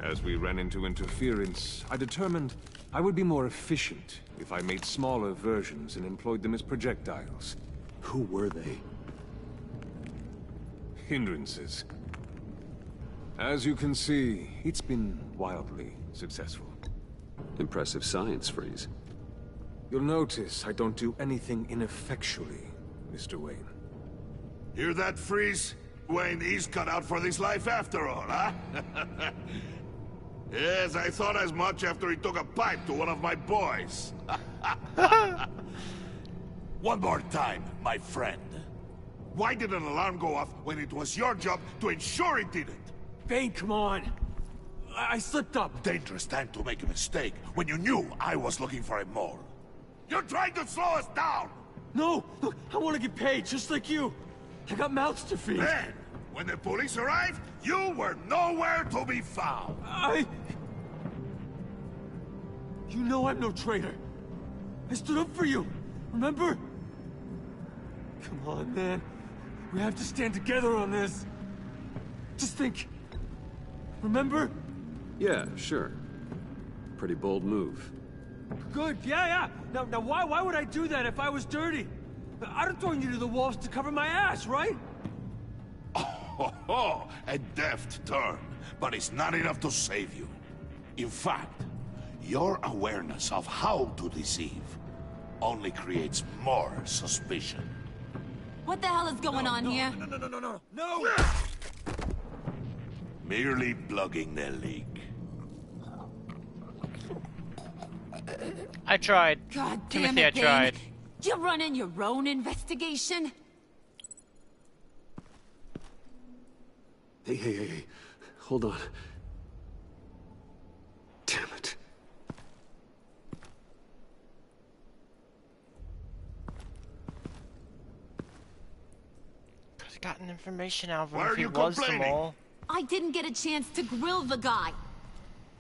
As we ran into interference, I determined I would be more efficient if I made smaller versions and employed them as projectiles. Who were they? Hindrances. As you can see, it's been wildly successful. Impressive science, Freeze. You'll notice I don't do anything ineffectually, Mr. Wayne. Hear that, Freeze? Wayne is cut out for this life after all, huh? Yes, I thought as much after he took a pipe to one of my boys. One more time, my friend. Why did an alarm go off when it was your job to ensure it didn't? Bane, come on. I slipped up. Dangerous time to make a mistake when you knew I was looking for a mole. You're trying to slow us down! No! Look, I want to get paid, just like you. I got mouths to feed. Then, when the police arrived, you were nowhere to be found. You know I'm no traitor. I stood up for you, remember? Come on, man. We have to stand together on this. Just think. Remember? Yeah, sure. Pretty bold move. Good, yeah. Now why would I do that if I was dirty? I'd have thrown you to the wolves to cover my ass, right? Oh, a deft turn, but it's not enough to save you. In fact, your awareness of how to deceive only creates more suspicion. What the hell is going on here? No! Merely plugging the leak. I tried. God damn Timothy, it, I tried. Bane. You're running your own investigation? Hey. Hold on. Damn it. Could have gotten information out of him Why if are he you was the complaining? mole. I didn't get a chance to grill the guy.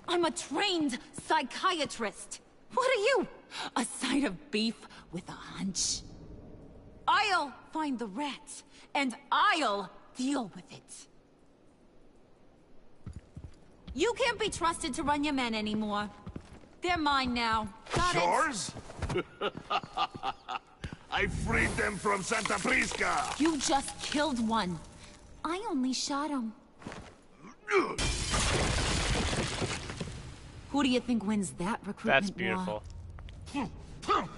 I'm a trained psychiatrist. What are you? A side of beef with a hunch? I'll find the rat, and I'll deal with it. You can't be trusted to run your men anymore. They're mine now. Got it? Yours? I freed them from Santa Prisca! You just killed one. I only shot him. Who do you think wins that recruitment That's beautiful. war?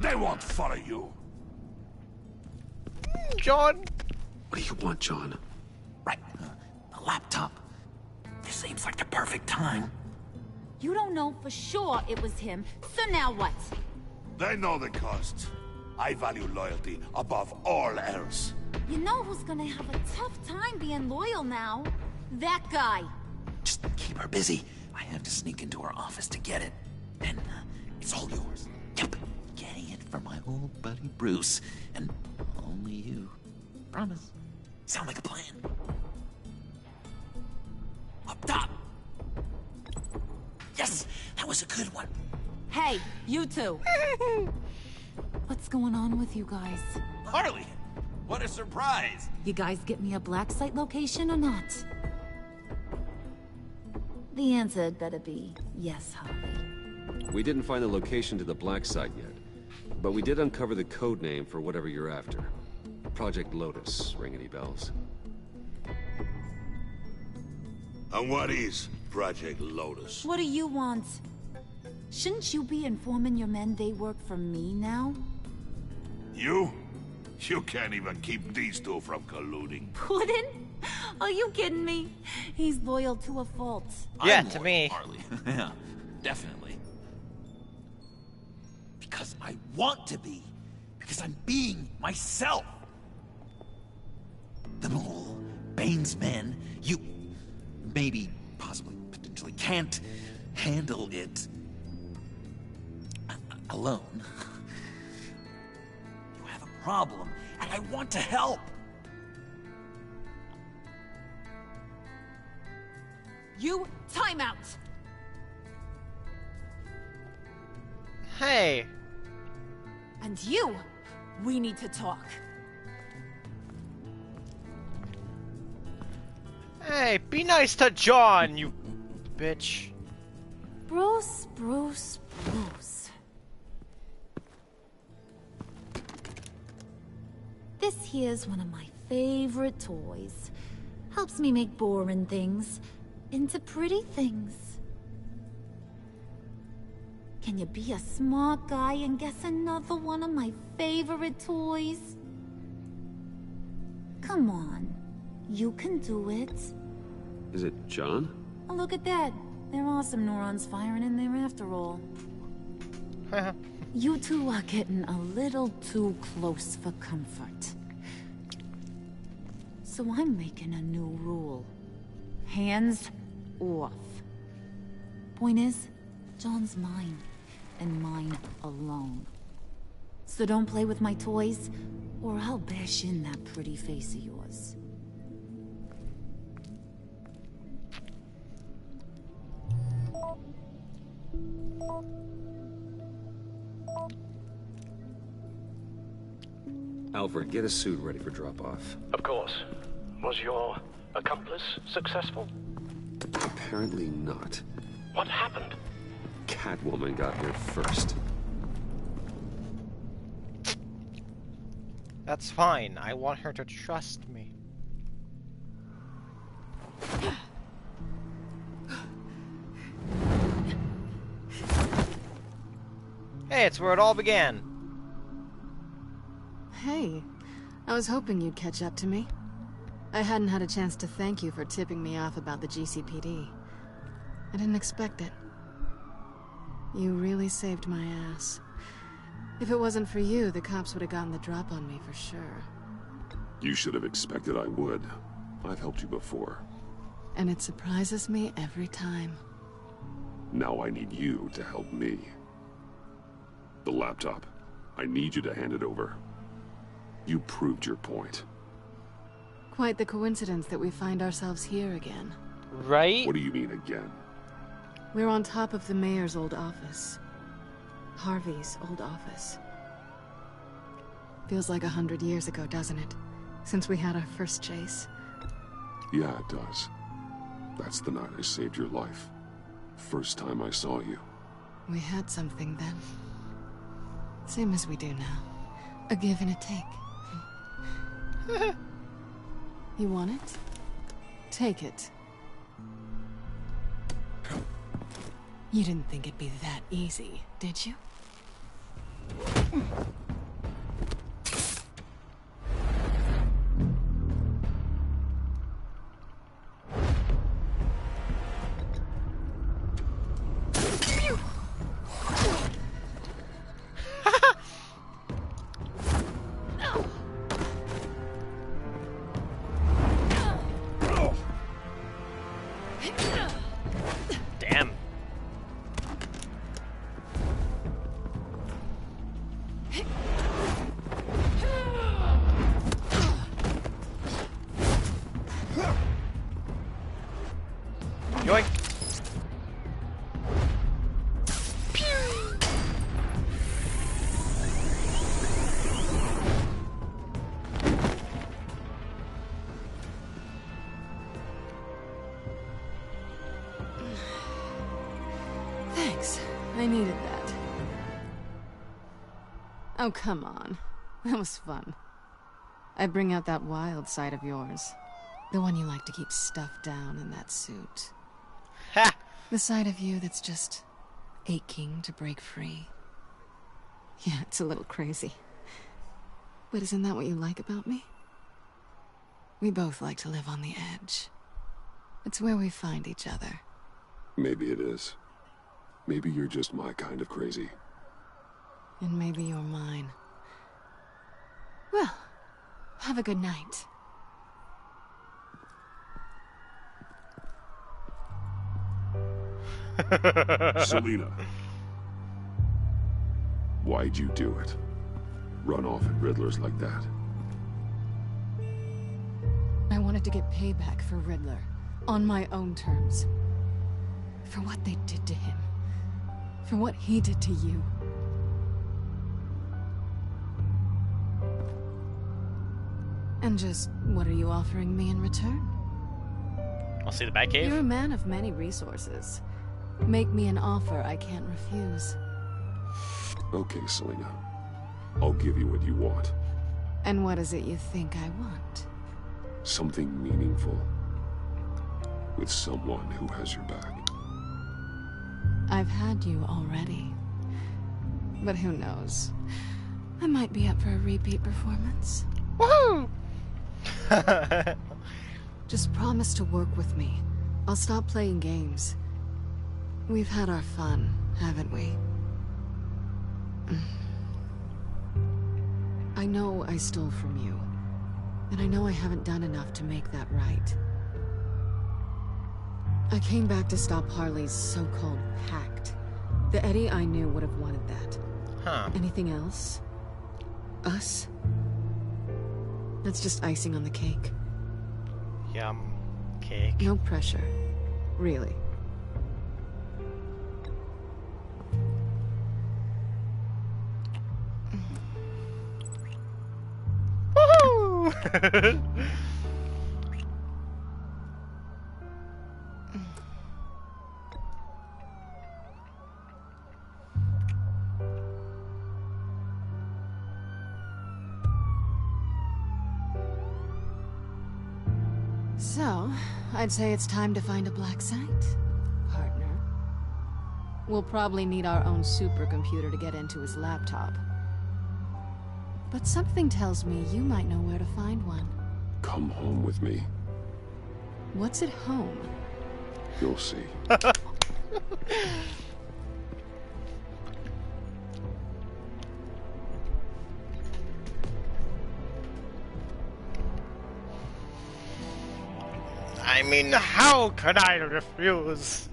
They won't follow you. John! What do you want, John? Right. The laptop. This seems like the perfect time. You don't know for sure it was him, so now what? They know the cost. I value loyalty above all else. You know who's gonna have a tough time being loyal now? That guy. Just keep her busy. I have to sneak into her office to get it. Then it's all yours. Yep. Getting it from my old buddy Bruce. And only you. Promise. Sound like a plan? Up top. Yes, that was a good one. Hey, you two. What's going on with you guys? Harley, what a surprise. You guys get me a black site location or not? The answer had better be yes, Harley. We didn't find the location to the Black Site yet, but we did uncover the code name for whatever you're after. Project Lotus. Ring any bells? And what is Project Lotus? What do you want? Shouldn't you be informing your men they work for me now? You? You can't even keep these two from colluding. Puddin'? Are you kidding me? He's loyal to a fault. Yeah, I'm to loyal, me. Harley. Yeah, definitely. Because I want to be. Because I'm being myself. The mole, Bane's men, you maybe, possibly, potentially can't handle it alone. You have a problem, and I want to help. You, time out! Hey! And you, we need to talk. Hey, be nice to John, you bitch. Bruce, Bruce, Bruce. This here's one of my favorite toys. Helps me make boring things into pretty things. Can you be a smart guy and guess another one of my favorite toys? Come on, you can do it. Is it John? Oh, look at that. There are some neurons firing in there after all. You two are getting a little too close for comfort. So I'm making a new rule. Hands off. Point is, John's mine, and mine alone. So don't play with my toys, or I'll bash in that pretty face of yours. Alfred, get a suit ready for drop-off. Of course. Was your accomplice successful? Apparently not. What happened? Catwoman got here first. That's fine. I want her to trust me. Hey, it's where it all began. Hey, I was hoping you'd catch up to me. I hadn't had a chance to thank you for tipping me off about the GCPD. I didn't expect it. You really saved my ass. If it wasn't for you, the cops would have gotten the drop on me for sure. You should have expected I would. I've helped you before. And it surprises me every time. Now I need you to help me. The laptop. I need you to hand it over. You proved your point. Quite the coincidence that we find ourselves here again. Right? What do you mean again? We're on top of the mayor's old office. Harvey's old office. Feels like 100 years ago, doesn't it? Since we had our first chase. Yeah, it does. That's the night I saved your life. First time I saw you. We had something then. Same as we do now. A give and a take. You want it? Take it. You didn't think it'd be that easy, did you? Damn. Yoink. Thanks. I needed that. Oh, come on. That was fun. I bring out that wild side of yours. The one you like to keep stuffed down in that suit. Ha! The side of you that's just aching to break free. Yeah, it's a little crazy. But isn't that what you like about me? We both like to live on the edge. It's where we find each other. Maybe it is. Maybe you're just my kind of crazy. And maybe you're mine. Well, have a good night. Selina. Why'd you do it? Run off at Riddler's like that? I wanted to get payback for Riddler. On my own terms. For what they did to him. For what he did to you. And just what are you offering me in return? I'll see the Batcave. You're a man of many resources. Make me an offer I can't refuse. Okay, Selina. I'll give you what you want. And what is it you think I want? Something meaningful. With someone who has your back. I've had you already. But who knows? I might be up for a repeat performance. Woohoo! Just promise to work with me. I'll stop playing games. We've had our fun, haven't we? I know I stole from you. And I know I haven't done enough to make that right. I came back to stop Harley's so-called pact. The Eddie I knew would have wanted that. Huh. Anything else? Us? That's just icing on the cake. Yum. Cake. No pressure. Really. Woohoo! So, I'd say it's time to find a black site, partner. We'll probably need our own supercomputer to get into his laptop. But something tells me you might know where to find one. Come home with me. What's at home? You'll see. I mean, how could I refuse?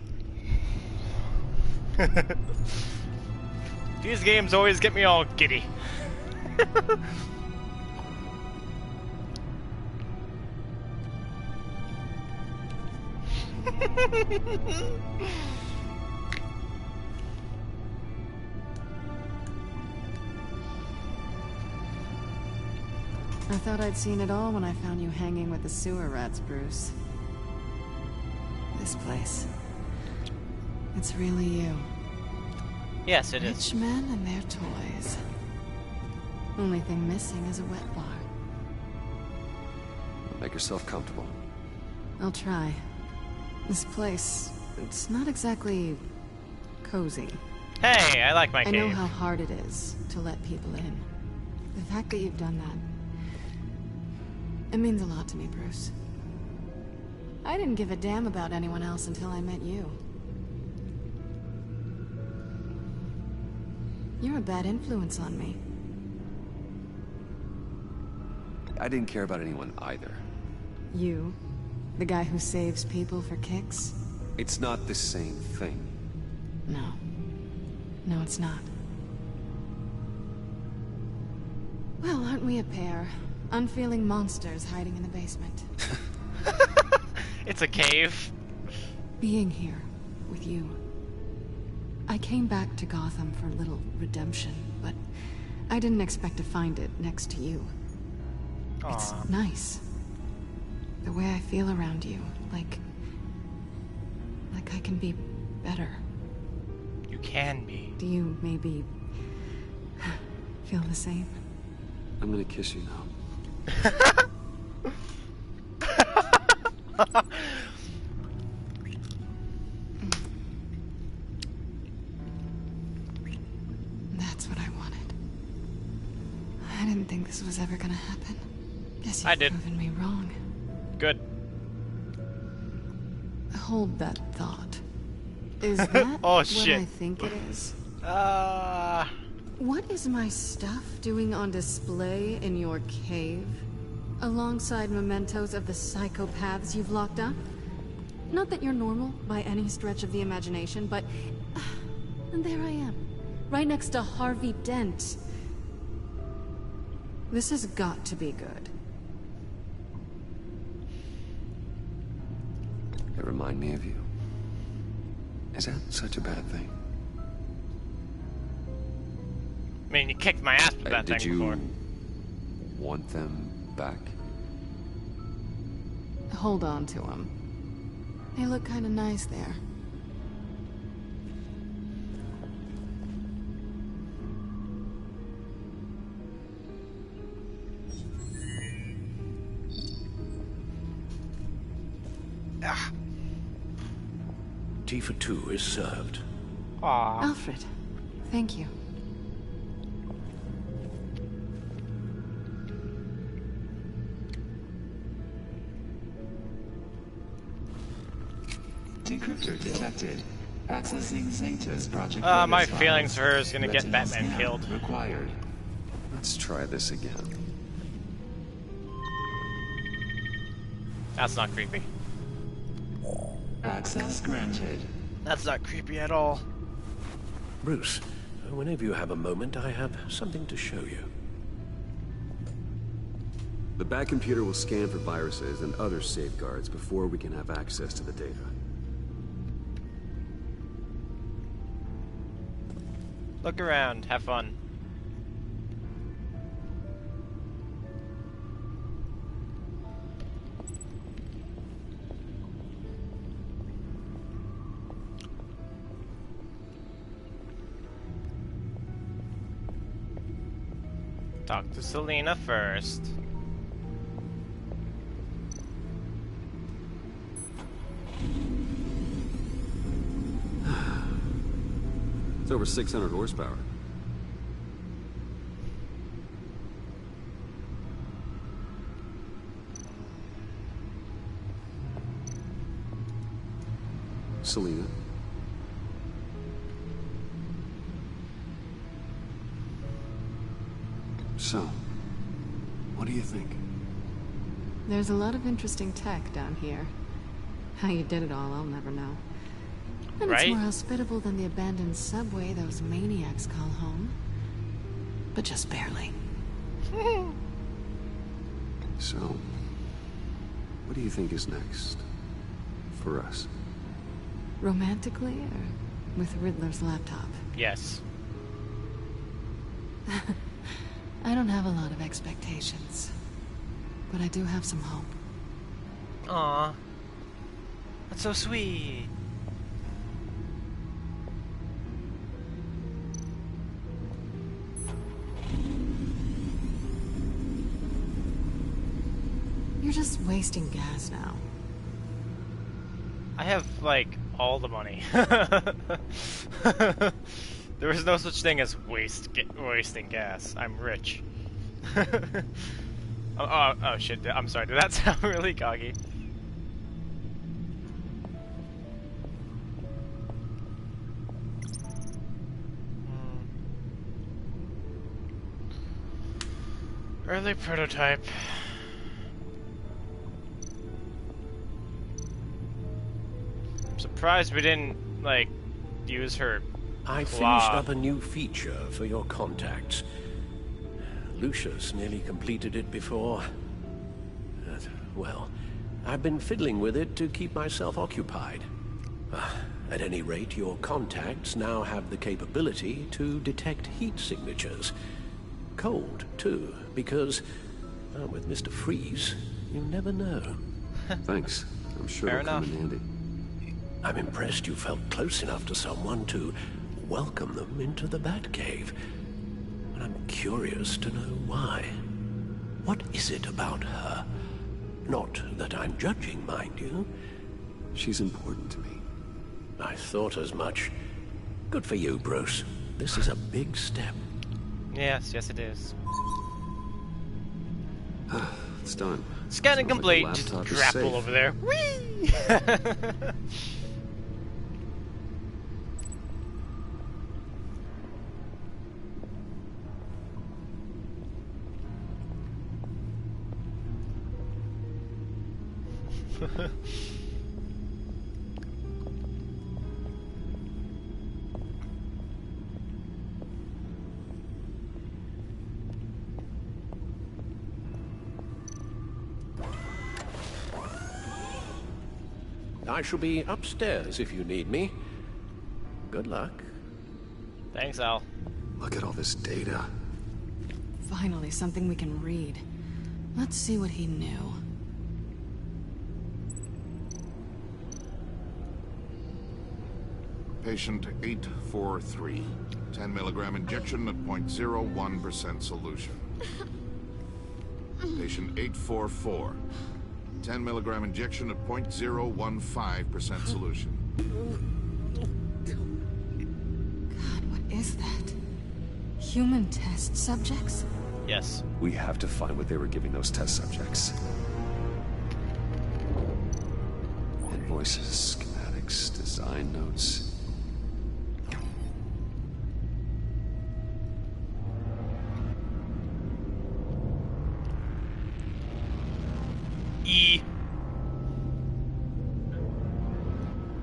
These games always get me all giddy. I thought I'd seen it all when I found you hanging with the sewer rats, Bruce. This place. It's really you. Yes, it is. Rich men and their toys. Only thing missing is a wet bar. Make yourself comfortable. I'll try. This place, it's not exactly cozy. Hey, I like my I cave. know how hard it is to let people in. The fact that you've done that, it means a lot to me, Bruce. I didn't give a damn about anyone else until I met you. You're a bad influence on me. I didn't care about anyone either. You? The guy who saves people for kicks? It's not the same thing. No. No, it's not. Well, aren't we a pair? Unfeeling monsters hiding in the basement. It's a cave. Being here with you. I came back to Gotham for a little redemption, but I didn't expect to find it next to you. Aww. It's nice. The way I feel around you, like I can be better. You can be. Do you maybe feel the same? I'm gonna kiss you now. That's what I wanted. I didn't think this was ever gonna happen. Guess I you've did. proven me wrong. Good. Hold that thought. Is that Oh, what shit. I think it is? What What is my stuff doing on display in your cave? Alongside mementos of the psychopaths you've locked up? Not that you're normal by any stretch of the imagination, but... and there I am. Right next to Harvey Dent. This has got to be good. They remind me of you. Is that such a bad thing? I mean, you kicked my ass with that Did thing you before. want them back? Hold on to them. They look kind of nice there. Tea for two is served. Aww. Alfred, thank you. Decryptor detected. Accessing Zeta's project. My feelings for her is gonna get Batman killed. Required. Let's try this again. That's not creepy. Access granted. That's not creepy at all. Bruce, whenever you have a moment, I have something to show you. The Bat computer will scan for viruses and other safeguards before we can have access to the data. Look around, have fun. Talk to Selina first. It's over 600 horsepower. Selina. So, what do you think? There's a lot of interesting tech down here. How you did it all, I'll never know. And Right? it's more hospitable than the abandoned subway those maniacs call home. But just barely. So, what do you think is next? For us? Romantically, or with Riddler's laptop? Yes. I don't have a lot of expectations. But I do have some hope. Aw. That's so sweet. You're just wasting gas now. I have, like, all the money. There is no such thing as wasting gas. I'm rich. oh shit, I'm sorry, did that sound really cocky? Early prototype. I'm surprised we didn't, like, use her I claw. finished up a new feature for your contacts. Lucius nearly completed it before. Well, I've been fiddling with it to keep myself occupied. At any rate, your contacts now have the capability to detect heat signatures. Cold, too, because with Mr. Freeze, you never know. Thanks. I'm sure Fair it'll come enough. in handy. I'm impressed you felt close enough to someone to welcome them into the Batcave. And I'm curious to know why. What is it about her? Not that I'm judging, mind you. She's important to me. I thought as much. Good for you, Bruce. This is a big step. Yes, yes it is. It's done. Scanning Sounds like complete, the just laptop is grapple safe. over there. Whee! I shall be upstairs if you need me. Good luck. Thanks, Al. Look at all this data. Finally, something we can read. Let's see what he knew. Patient 843. 10 milligram injection at 0.01% solution. Patient 844. 10 milligram injection at 0.015% solution. God, what is that? Human test subjects? Yes. We have to find what they were giving those test subjects. Invoices, schematics, design notes.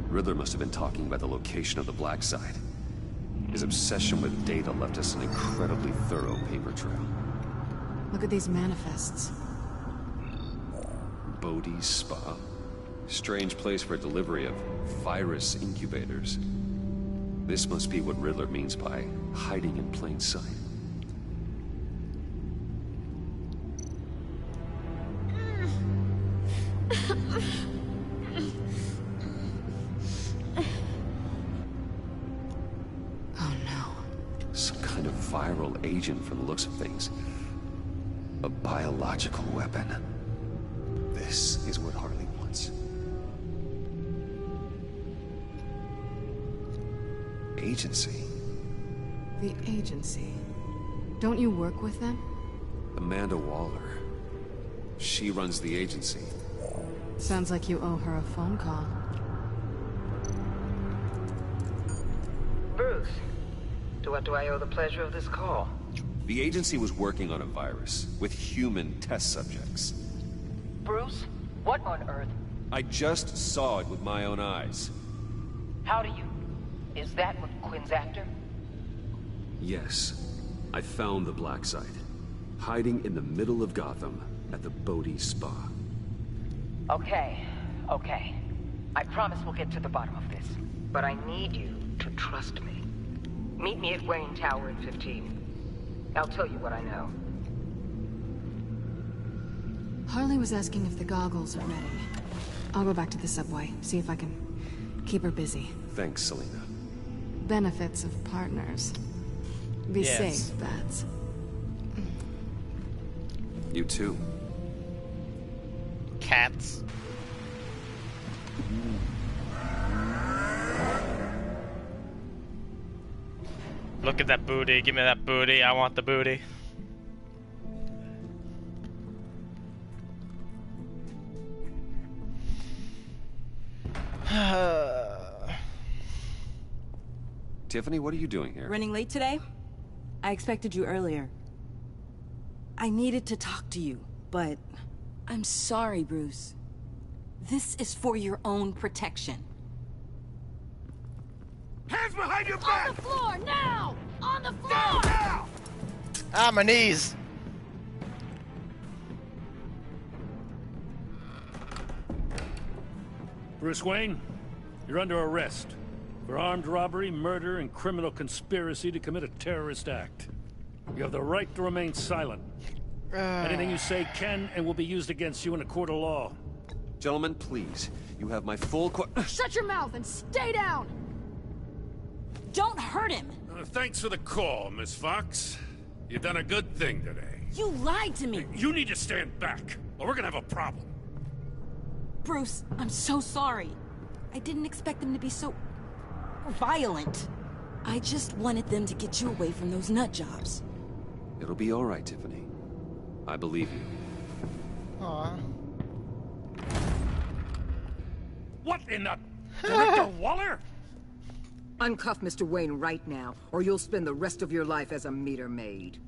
Riddler must have been talking about the location of the black site. His obsession with data left us an incredibly thorough paper trail. Look at these manifests. Bodhi's Spa. Strange place for delivery of virus incubators. This must be what Riddler means by hiding in plain sight. Viral agent from the looks of things. A biological weapon. This is what Harley wants. Agency. The agency. Don't you work with them? Amanda Waller. She runs the agency. Sounds like you owe her a phone call. Bruce. To what do I owe the pleasure of this call? The agency was working on a virus with human test subjects. Bruce? What on earth? I just saw it with my own eyes. How do you... Is that what Quinn's after? Yes. I found the black site. Hiding in the middle of Gotham at the Bodhi Spa. Okay. I promise we'll get to the bottom of this. But I need you to trust me. Meet me at Wayne Tower in 15. I'll tell you what I know. Harley was asking if the goggles are ready. I'll go back to the subway, see if I can keep her busy. Thanks, Selina. Benefits of partners. Be safe, Bats. You too. Cats. Look at that booty. Give me that booty. I want the booty. Tiffany, what are you doing here? Running late today? I expected you earlier. I needed to talk to you, but... I'm sorry, Bruce. This is for your own protection. Hands behind your back! On the floor, now! On the floor! Now! Ah, my knees! Bruce Wayne, you're under arrest for armed robbery, murder, and criminal conspiracy to commit a terrorist act. You have the right to remain silent. Anything you say can and will be used against you in a court of law. Gentlemen, please. You have my full Shut your mouth and stay down! Don't hurt him! Thanks for the call, Miss Fox. You've done a good thing today. You lied to me! You need to stand back, or we're gonna have a problem. Bruce, I'm so sorry. I didn't expect them to be so... violent. I just wanted them to get you away from those nut jobs. It'll be all right, Tiffany. I believe you. Aww. What in the... Director Waller? Uncuff Mr. Wayne right now, or you'll spend the rest of your life as a meter maid.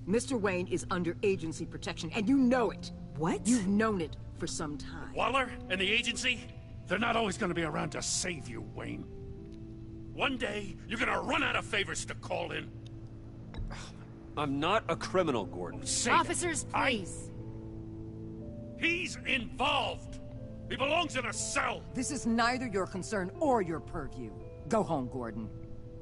Mr. Wayne is under agency protection, and you know it. What? You've known it for some time. Waller and the agency? They're not always gonna be around to save you, Wayne. One day, you're gonna run out of favors to call in. I'm not a criminal, Gordon. Officers, please. He's involved! He belongs in a cell! This is neither your concern or your purview. Go home, Gordon.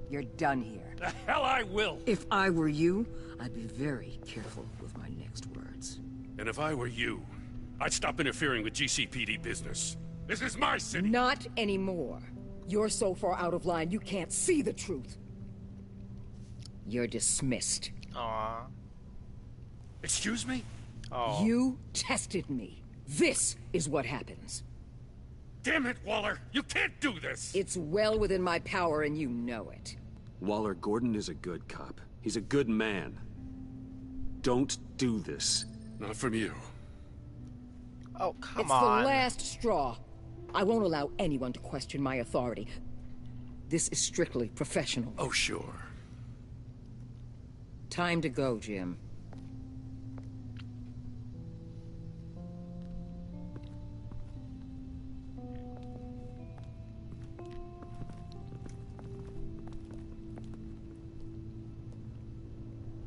You're done here. The hell I will! If I were you, I'd be very careful with my next words. And if I were you, I'd stop interfering with GCPD business. This is my city! Not anymore. You're so far out of line, you can't see the truth. You're dismissed. Aww. Excuse me? Oh. You tested me. This is what happens. Damn it, Waller! You can't do this! It's well within my power and you know it. Waller, Gordon is a good cop. He's a good man. Don't do this. Not from you. Oh, come it's on. It's the last straw. I won't allow anyone to question my authority. This is strictly professional. Oh, sure. Time to go, Jim.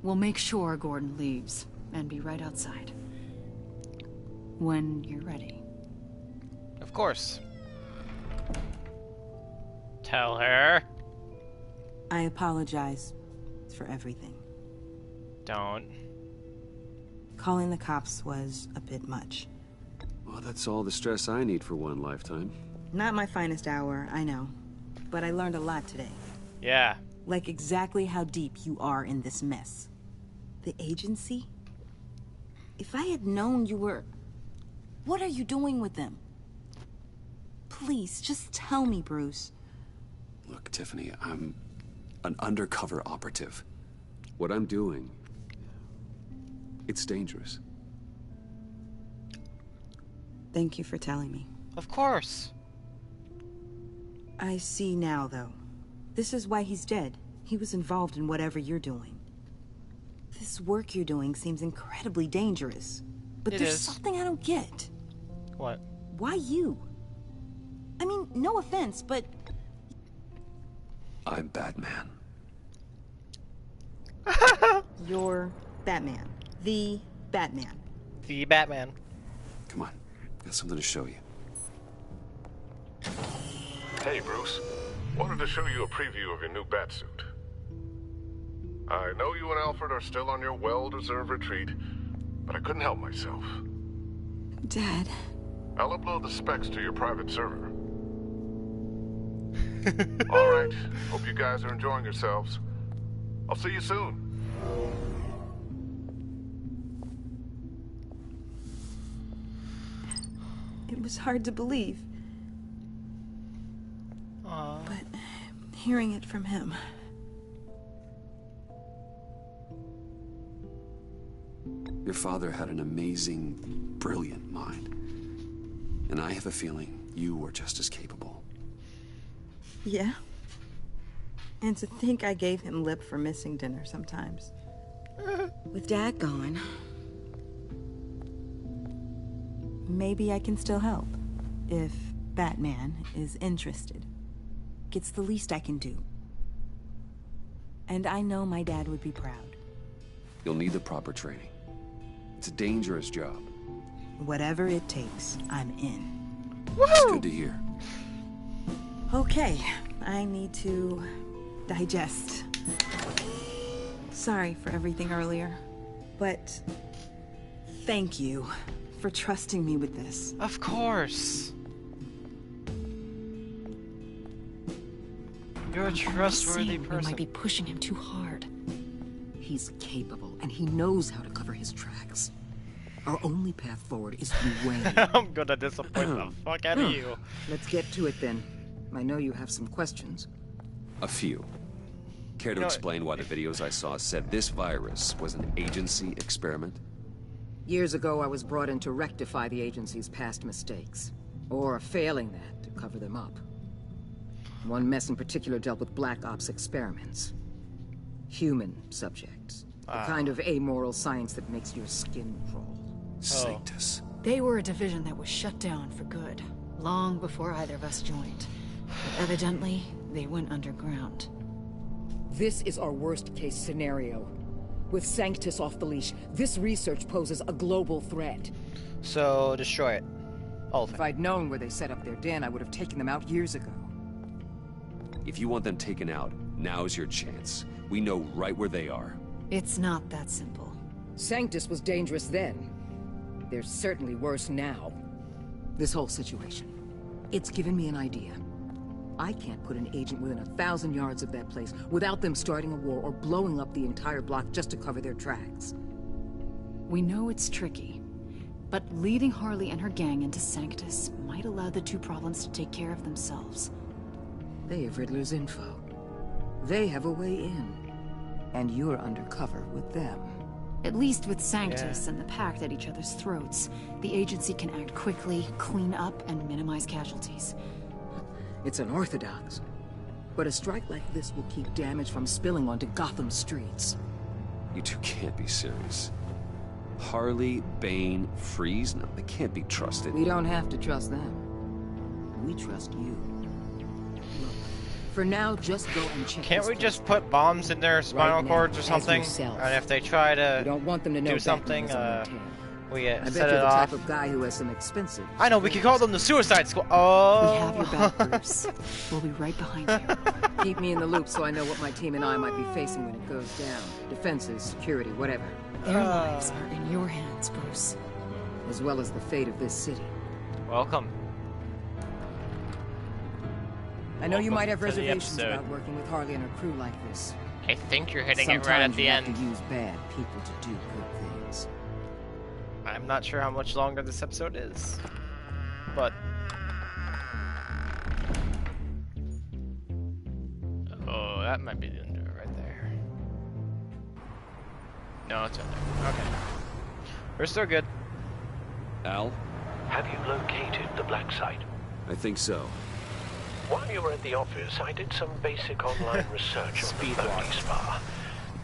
We'll make sure Gordon leaves, and be right outside. When you're ready. Of course. Tell her. I apologize for everything. Don't. Calling the cops was a bit much. Well, that's all the stress I need for one lifetime. Not my finest hour, I know. But I learned a lot today. Yeah. Like exactly how deep you are in this mess. The agency? If I had known you were... What are you doing with them? Please, just tell me, Bruce. Look, Tiffany, I'm an undercover operative. What I'm doing, it's dangerous. Thank you for telling me. Of course. I see now, though. This is why he's dead. He was involved in whatever you're doing. This work you're doing seems incredibly dangerous. But there's something I don't get. What? Why you? I mean, no offense, but... I'm Batman. You're Batman. The Batman. The Batman. Come on, got something to show you. Hey, Bruce. Wanted to show you a preview of your new Batsuit. I know you and Alfred are still on your well-deserved retreat, but I couldn't help myself. Dad. I'll upload the specs to your private server. All right. Hope you guys are enjoying yourselves. I'll see you soon. It was hard to believe. But hearing it from him... Your father had an amazing, brilliant mind. And I have a feeling you were just as capable. Yeah? And to think I gave him lip for missing dinner sometimes. With Dad gone... maybe I can still help. If Batman is interested. It's the least I can do. And I know my dad would be proud. You'll need the proper training. It's a dangerous job. Whatever it takes, I'm in. It's good to hear. Okay, I need to digest. Sorry for everything earlier, but thank you for trusting me with this. Of course. You're a trustworthy person. We might be pushing him too hard. He's capable, and he knows how to cover his tracks. Our only path forward is through Wayne. I'm gonna disappoint the fuck out of you. Let's get to it then. I know you have some questions. A few. Care to explain why the videos I saw said this virus was an agency experiment? Years ago, I was brought in to rectify the agency's past mistakes. Or failing that, to cover them up. One mess in particular dealt with Black Ops experiments. Human subjects. The kind of amoral science that makes your skin crawl. Sanctus. They were a division that was shut down for good, long before either of us joined. But evidently, they went underground. This is our worst-case scenario. With Sanctus off the leash, this research poses a global threat. So, destroy it. All of it. If I'd known where they set up their den, I would have taken them out years ago. If you want them taken out, now's your chance. We know right where they are. It's not that simple. Sanctus was dangerous then. They're certainly worse now. This whole situation, it's given me an idea. I can't put an agent within 1,000 yards of that place without them starting a war or blowing up the entire block just to cover their tracks. We know it's tricky, but leading Harley and her gang into Sanctus might allow the two problems to take care of themselves. They have Riddler's info. They have a way in. And you're undercover with them. At least with Sanctus and the Pact at each other's throats, the agency can act quickly, clean up, and minimize casualties. It's unorthodox. But a strike like this will keep damage from spilling onto Gotham streets. You two can't be serious. Harley, Bane, Freeze? No, they can't be trusted. We don't have to trust them. We trust you. Look, for now, just go and check. Can't we just put bombs in their spinal cords or something? And if they try to don't want them to know do something, we set I bet it you're the off. type of guy who has some expensive. I know, we could call them the Suicide Squad. Oh! We have your back, Bruce. We'll be right behind you. Keep me in the loop so I know what my team and I might be facing when it goes down. Defenses, security, whatever. Their lives are in your hands, Bruce. As well as the fate of this city. Welcome. I know you might have to the reservations episode. about working with Harley and her crew like this. I think you're hitting it Sometimes right at the you end. have to use bad people to do good things. I'm not sure how much longer this episode is, but oh, that might be the end of it right there. No, it's in there. Okay, we're still good. Al? Have you located the black site? I think so. While you were at the office, I did some basic online research on the Bogey Spa.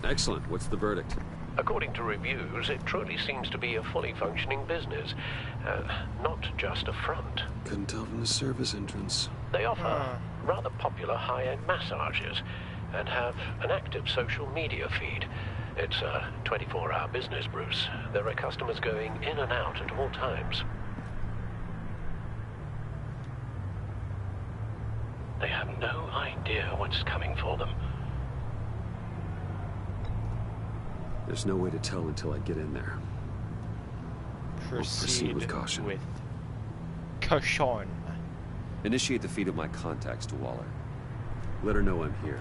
Excellent. What's the verdict? According to reviews, it truly seems to be a fully functioning business, not just a front. Couldn't tell from the service entrance. They offer rather popular high-end massages and have an active social media feed. It's a 24-hour business, Bruce. There are customers going in and out at all times. They have no idea what's coming for them. There's no way to tell until I get in there. Proceed with caution. With caution. Initiate the feed of my contacts to Waller. Let her know I'm here.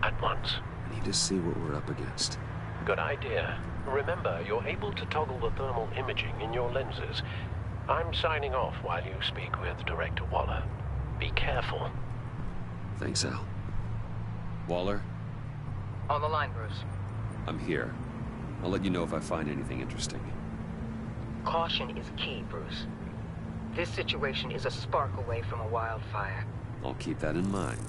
At once. I need to see what we're up against. Good idea. Remember, you're able to toggle the thermal imaging in your lenses. I'm signing off while you speak with Director Waller. Be careful. Thanks, Al. Waller? On the line, Bruce. I'm here. I'll let you know if I find anything interesting. Caution is key, Bruce. This situation is a spark away from a wildfire. I'll keep that in mind.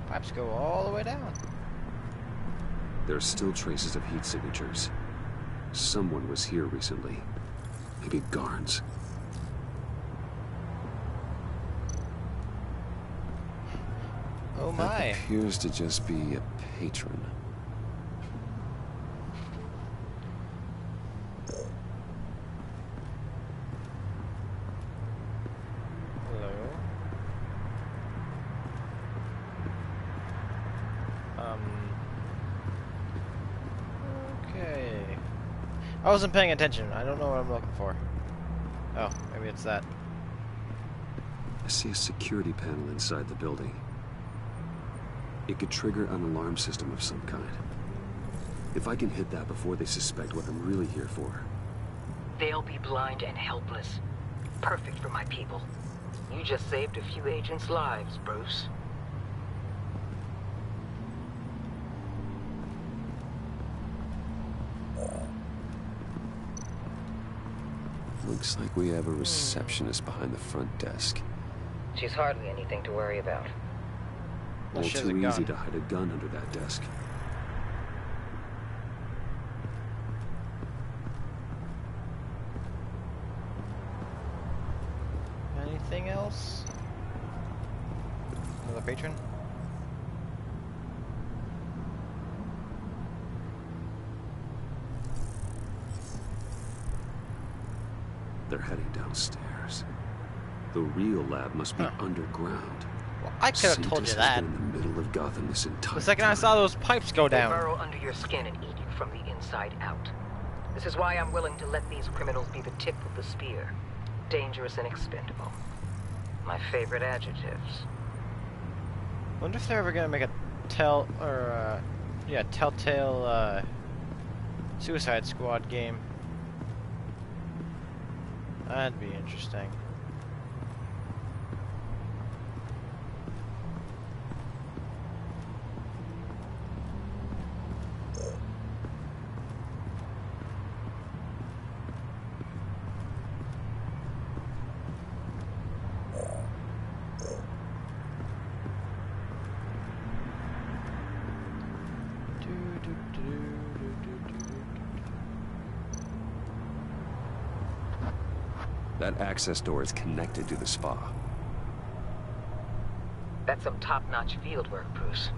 Pipes go all the way down. There are still traces of heat signatures. Someone was here recently. Maybe Garns. Oh my. That appears to just be a patron. Hello. Okay. I wasn't paying attention. I don't know what I'm looking for. Oh, maybe it's that. I see a security panel inside the building. It could trigger an alarm system of some kind. If I can hit that before they suspect what I'm really here for. They'll be blind and helpless. Perfect for my people. You just saved a few agents' lives, Bruce. Looks like we have a receptionist behind the front desk. She's hardly anything to worry about. All she has too a easy gun. to hide a gun under that desk. another patron. They're heading downstairs. The real lab must be underground. Well, I could have told you that. In the middle of Gotham this entire The second I saw those pipes go down. They burrow under your skin and eat you from the inside out. This is why I'm willing to let these criminals be the tip of the spear. Dangerous and expendable. My favorite adjectives. Wonder if they're ever gonna make a Telltale Suicide Squad game. That'd be interesting. That access door is connected to the spa. That's some top-notch field work, Bruce.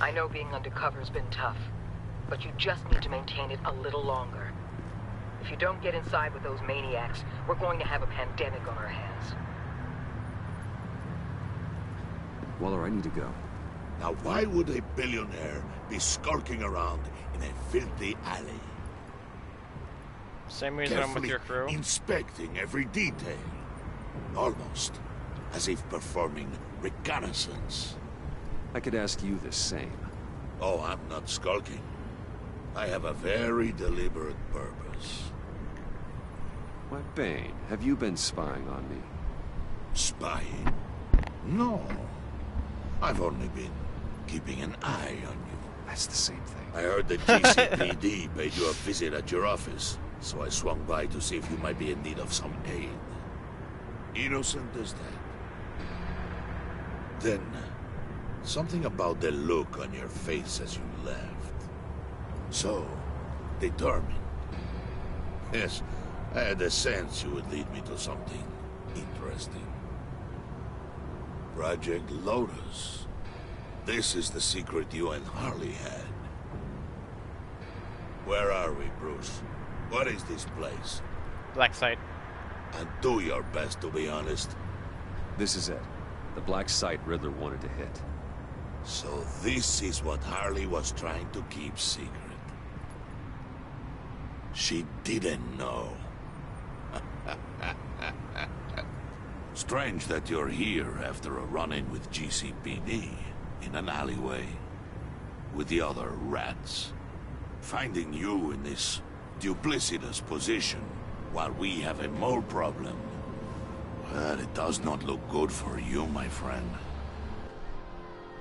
I know being undercover's been tough, but you just need to maintain it a little longer. If you don't get inside with those maniacs, we're going to have a pandemic on our hands. Waller, I need to go. Now why would a billionaire be skulking around in a filthy alley? Same reason I'm with your crew. Inspecting every detail. Almost as if performing reconnaissance. I could ask you the same. Oh, I'm not skulking. I have a very deliberate purpose. Why, Bane, have you been spying on me? Spying? No. I've only been keeping an eye on you. That's the same thing. I heard the GCPD paid you a visit at your office, so I swung by to see if you might be in need of some aid. Innocent as that. Then, something about the look on your face as you left. So, determined. Yes, I had a sense you would lead me to something interesting. Project Lotus. This is the secret you and Harley had. Where are we, Bruce? What is this place? Black site. And do your best to be honest. This is it. The black site Riddler wanted to hit. So this is what Harley was trying to keep secret. She didn't know. Strange that you're here after a run-in with GCPD in an alleyway with the other rats. Finding you in this duplicitous position while we have a mole problem. Well, it does not look good for you, my friend.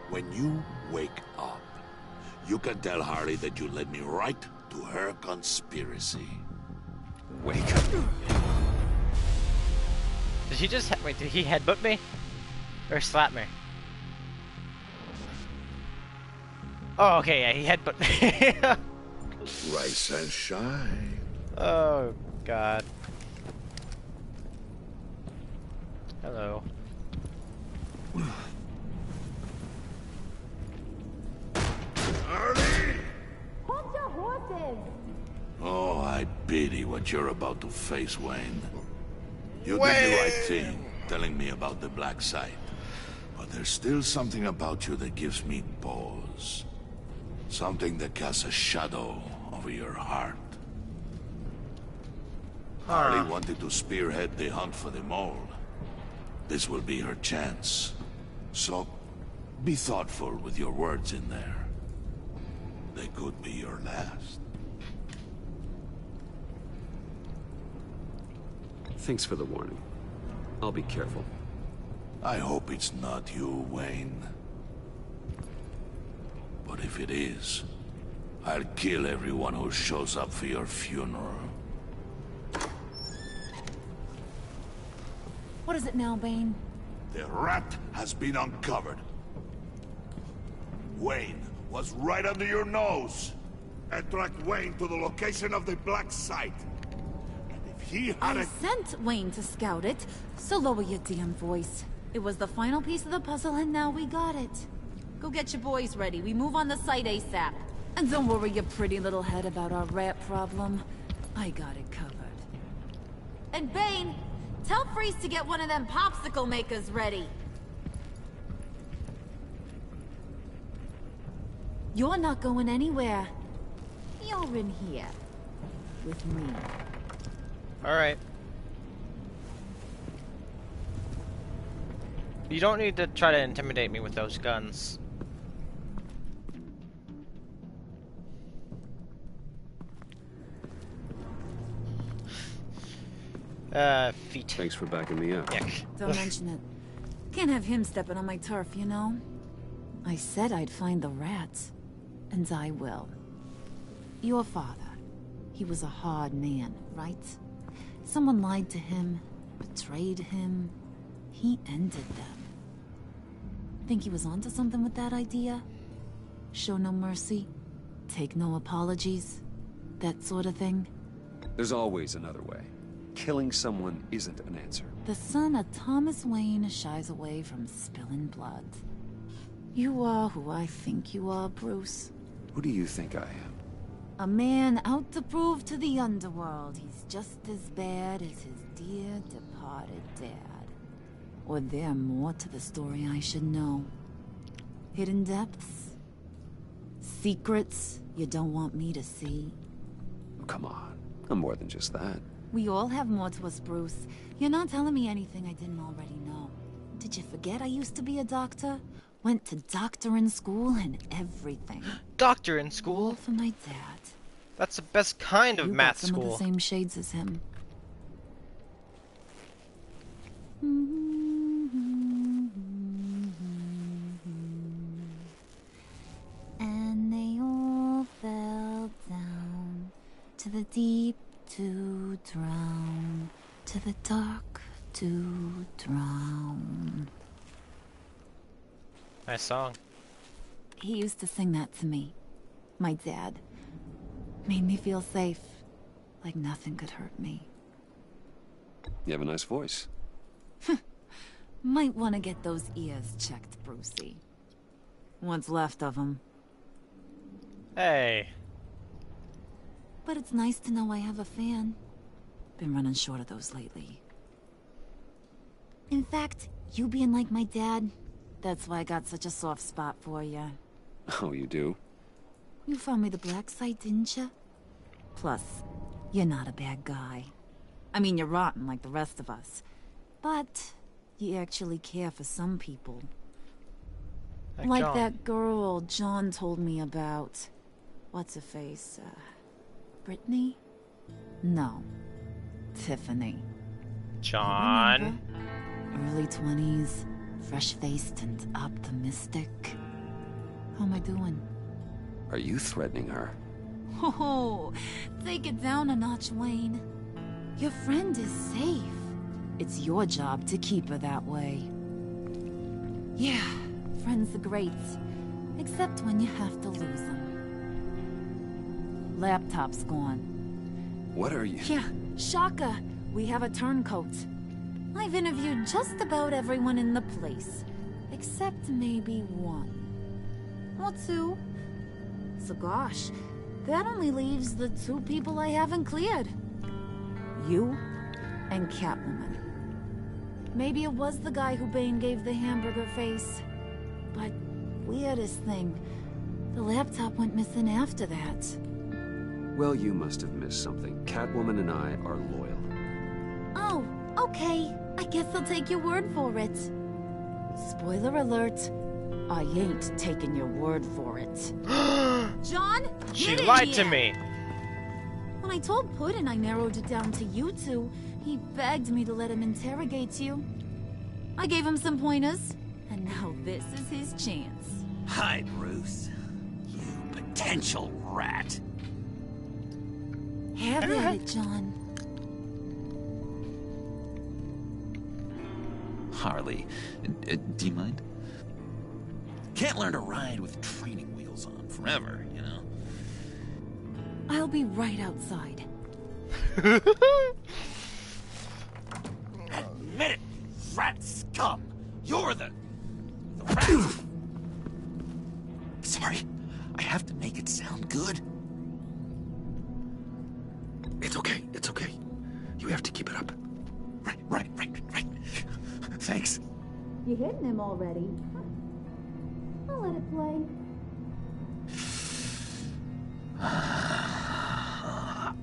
When you wake up, you can tell Harley that you led me right to her conspiracy. Wake up. Did he just wait, did he headbutt me? Or slap me? Oh, okay, yeah, he headbutt me. Rise and shine. Oh, God. Hello. Harley! Hold your horses! Oh, I pity what you're about to face, Wayne. You did the right thing, telling me about the black site. But there's still something about you that gives me pause. Something that casts a shadow over your heart. Harley wanted to spearhead the hunt for the mole. This will be her chance. So, be thoughtful with your words in there. They could be your last. Thanks for the warning. I'll be careful. I hope it's not you, Wayne. But if it is, I'll kill everyone who shows up for your funeral. What is it now, Bane? The rat has been uncovered. Wayne was right under your nose. And tracked Wayne to the location of the black site. And if he had I sent Wayne to scout it, so lower your damn voice. It was the final piece of the puzzle, and now we got it. Go get your boys ready. We move on the site ASAP. And don't worry your pretty little head about our rat problem. I got it covered. And Bane, tell Freeze to get one of them popsicle makers ready. You're not going anywhere. You're in here. With me. Alright. You don't need to try to intimidate me with those guns. Feet. Thanks for backing me up. Yuck. Don't mention it. Can't have him stepping on my turf, you know? I said I'd find the rats. And I will. Your father. He was a hard man, right? Someone lied to him, betrayed him. He ended them. Think he was onto something with that idea? Show no mercy? Take no apologies? That sort of thing? There's always another way. Killing someone isn't an answer. The son of Thomas Wayne shies away from spilling blood. You are who I think you are, Bruce. Who do you think I am? A man out to prove to the underworld he's just as bad as his dear departed dad. Or there more to the story I should know. Hidden depths? Secrets you don't want me to see? Oh, come on. I'm more than just that. We all have more to us, Bruce. You're not telling me anything I didn't already know. Did you forget I used to be a doctor? Went to doctoring school and everything. Doctor in school? All for my dad. That's the best kind of math some school. Of the same shades as him. And they all fell down to the deep to drown, to the dark to drown. Nice song. He used to sing that to me. My dad. Made me feel safe. Like nothing could hurt me. You have a nice voice. Might want to get those ears checked, Brucey. What's left of them. Hey. But it's nice to know I have a fan. Been running short of those lately. In fact, you being like my dad, that's why I got such a soft spot for you. Oh, you do? You found me the black site, didn't you? Plus, you're not a bad guy. I mean, you're rotten like the rest of us. But you actually care for some people. Like John. that girl John told me about. What's her face? Brittany? No. Tiffany. John. Remember? Early 20s, fresh-faced and optimistic. How am I doing? Are you threatening her? Oh, take it down a notch, Wayne. Your friend is safe. It's your job to keep her that way. Yeah, friends are great. Except when you have to lose them. Laptop's gone. What are you... Yeah, shocker. We have a turncoat. I've interviewed just about everyone in the place. Except maybe one. Or two. So gosh, that only leaves the two people I haven't cleared. You and Catwoman. Maybe it was the guy who Bane gave the hamburger face. But weirdest thing, the laptop went missing after that. Well, you must have missed something. Catwoman and I are loyal. Oh, okay. I guess I'll take your word for it. Spoiler alert. I ain't taking your word for it. John? She get lied in to here. me. When I told Puddin' I narrowed it down to you two, he begged me to let him interrogate you. I gave him some pointers, and now this is his chance. Hi, Bruce. You potential rat. Have at it, John. Harley, do you mind? Can't learn to ride with training wheels on forever, you know? I'll be right outside. Admit it, you rat scum! You're the rat. Sorry, I have to make it sound good. It's okay, it's okay. You have to keep it up. Right. Thanks. You hitting him already? I'll let it play. I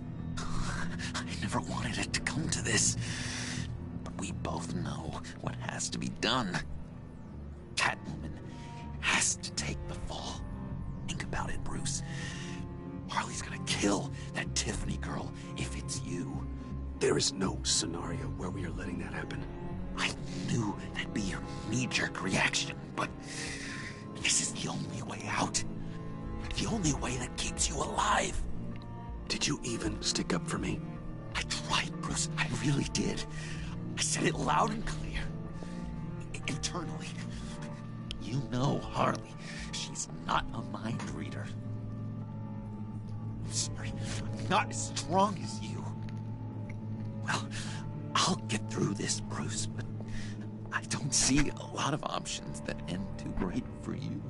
never wanted it to come to this. But we both know what has to be done. Catwoman has to take the fall. Think about it, Bruce. Harley's gonna kill that Tiffany girl if it's you. There is no scenario where we are letting that happen. I knew that'd be your knee-jerk reaction, but this is the only way out. The only way that keeps you alive. Did you even stick up for me? I tried, Bruce. I really did. I said it loud and clear. Internally. You know Harley. She's not a mind reader. I'm sorry. I'm not as strong as you. Well, I'll get through this, Bruce, but I don't see a lot of options that end too great for you.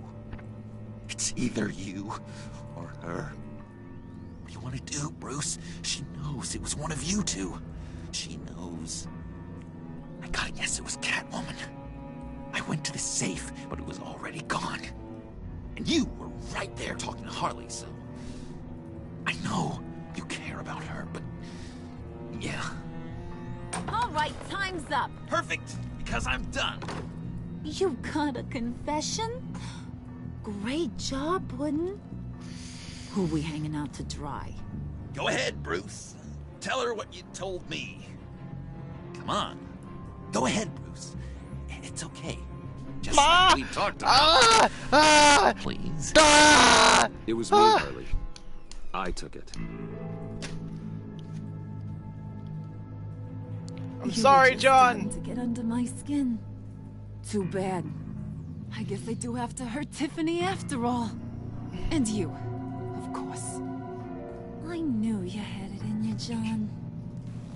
It's either you or her. What do you want to do, Bruce? She knows it was one of you two. She knows. I gotta guess it was Catwoman. I went to the safe, but it was already gone. And you were right there talking to Harley, so... I know you care about her, but... yeah. All right, time's up. Perfect, because I'm done. You got a confession? Great job, Puddin'. Who we hanging out to dry? Go ahead, Bruce. Tell her what you told me. Come on. Go ahead, Bruce. It's okay. Just like we talked about. Please. It was me, Harley. I took it. I'm sorry, John. To get under my skin. Too bad. I guess I do have to hurt Tiffany after all. And you, of course. I knew you had it in you, John.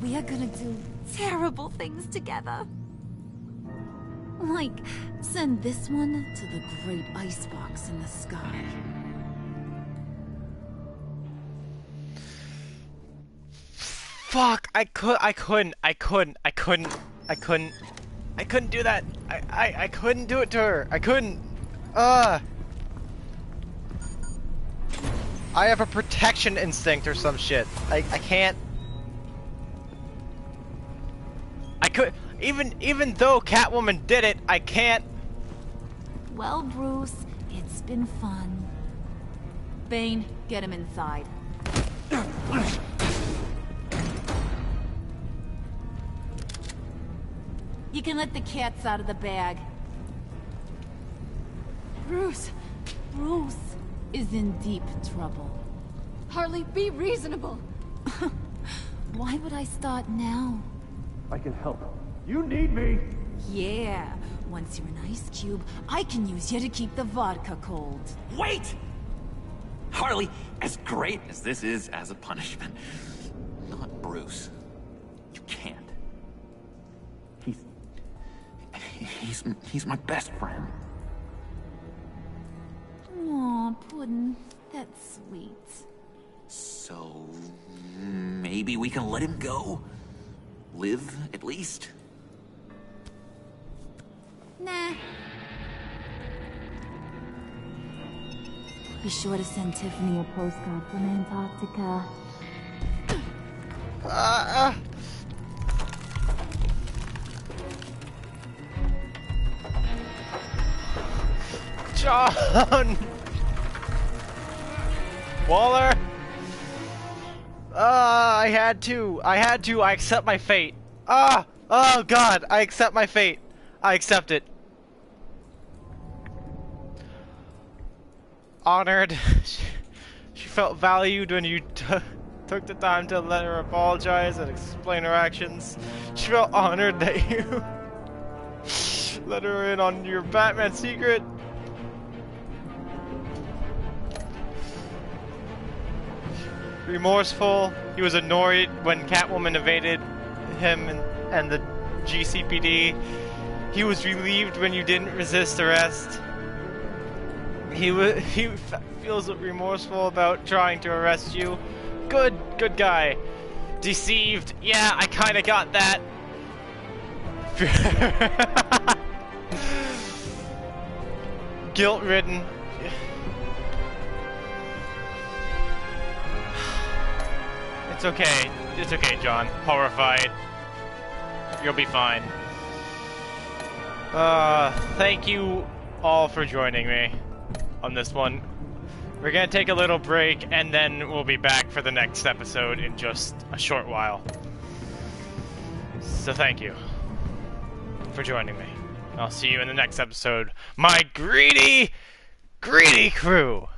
We are gonna do terrible things together. Like, send this one to the great icebox in the sky. Fuck, I couldn't do that. I couldn't do it to her. I couldn't. I have a protection instinct or some shit. I can't. I could, even though Catwoman did it, I can't. Well, Bruce, it's been fun. Bane, get him inside. You can let the cats out of the bag. Bruce is in deep trouble. Harley, be reasonable. Why would I start now? I can help. You need me! Yeah, once you're an ice cube, I can use you to keep the vodka cold. Wait! Harley, as great as this is as a punishment, not Bruce. You can't. He's my best friend. Aw, Puddin', that's sweet. So, maybe we can let him go? Live, at least? Nah. Be sure to send Tiffany a postcard from Antarctica. John! Waller! I had to. I accept my fate. Oh God, I accept my fate. I accept it. Honored. She felt valued when you took the time to let her apologize and explain her actions. She felt honored that you let her in on your Batman secret. Remorseful. He was annoyed when Catwoman evaded him and the GCPD. He was relieved when you didn't resist arrest. He feels remorseful about trying to arrest you. Good guy. Deceived. Yeah, I kinda got that. Guilt-ridden. It's okay. It's okay, John. Horrified. You'll be fine. Thank you all for joining me on this one. We're gonna take a little break, and then we'll be back for the next episode in just a short while. So thank you for joining me. I'll see you in the next episode. My greedy crew!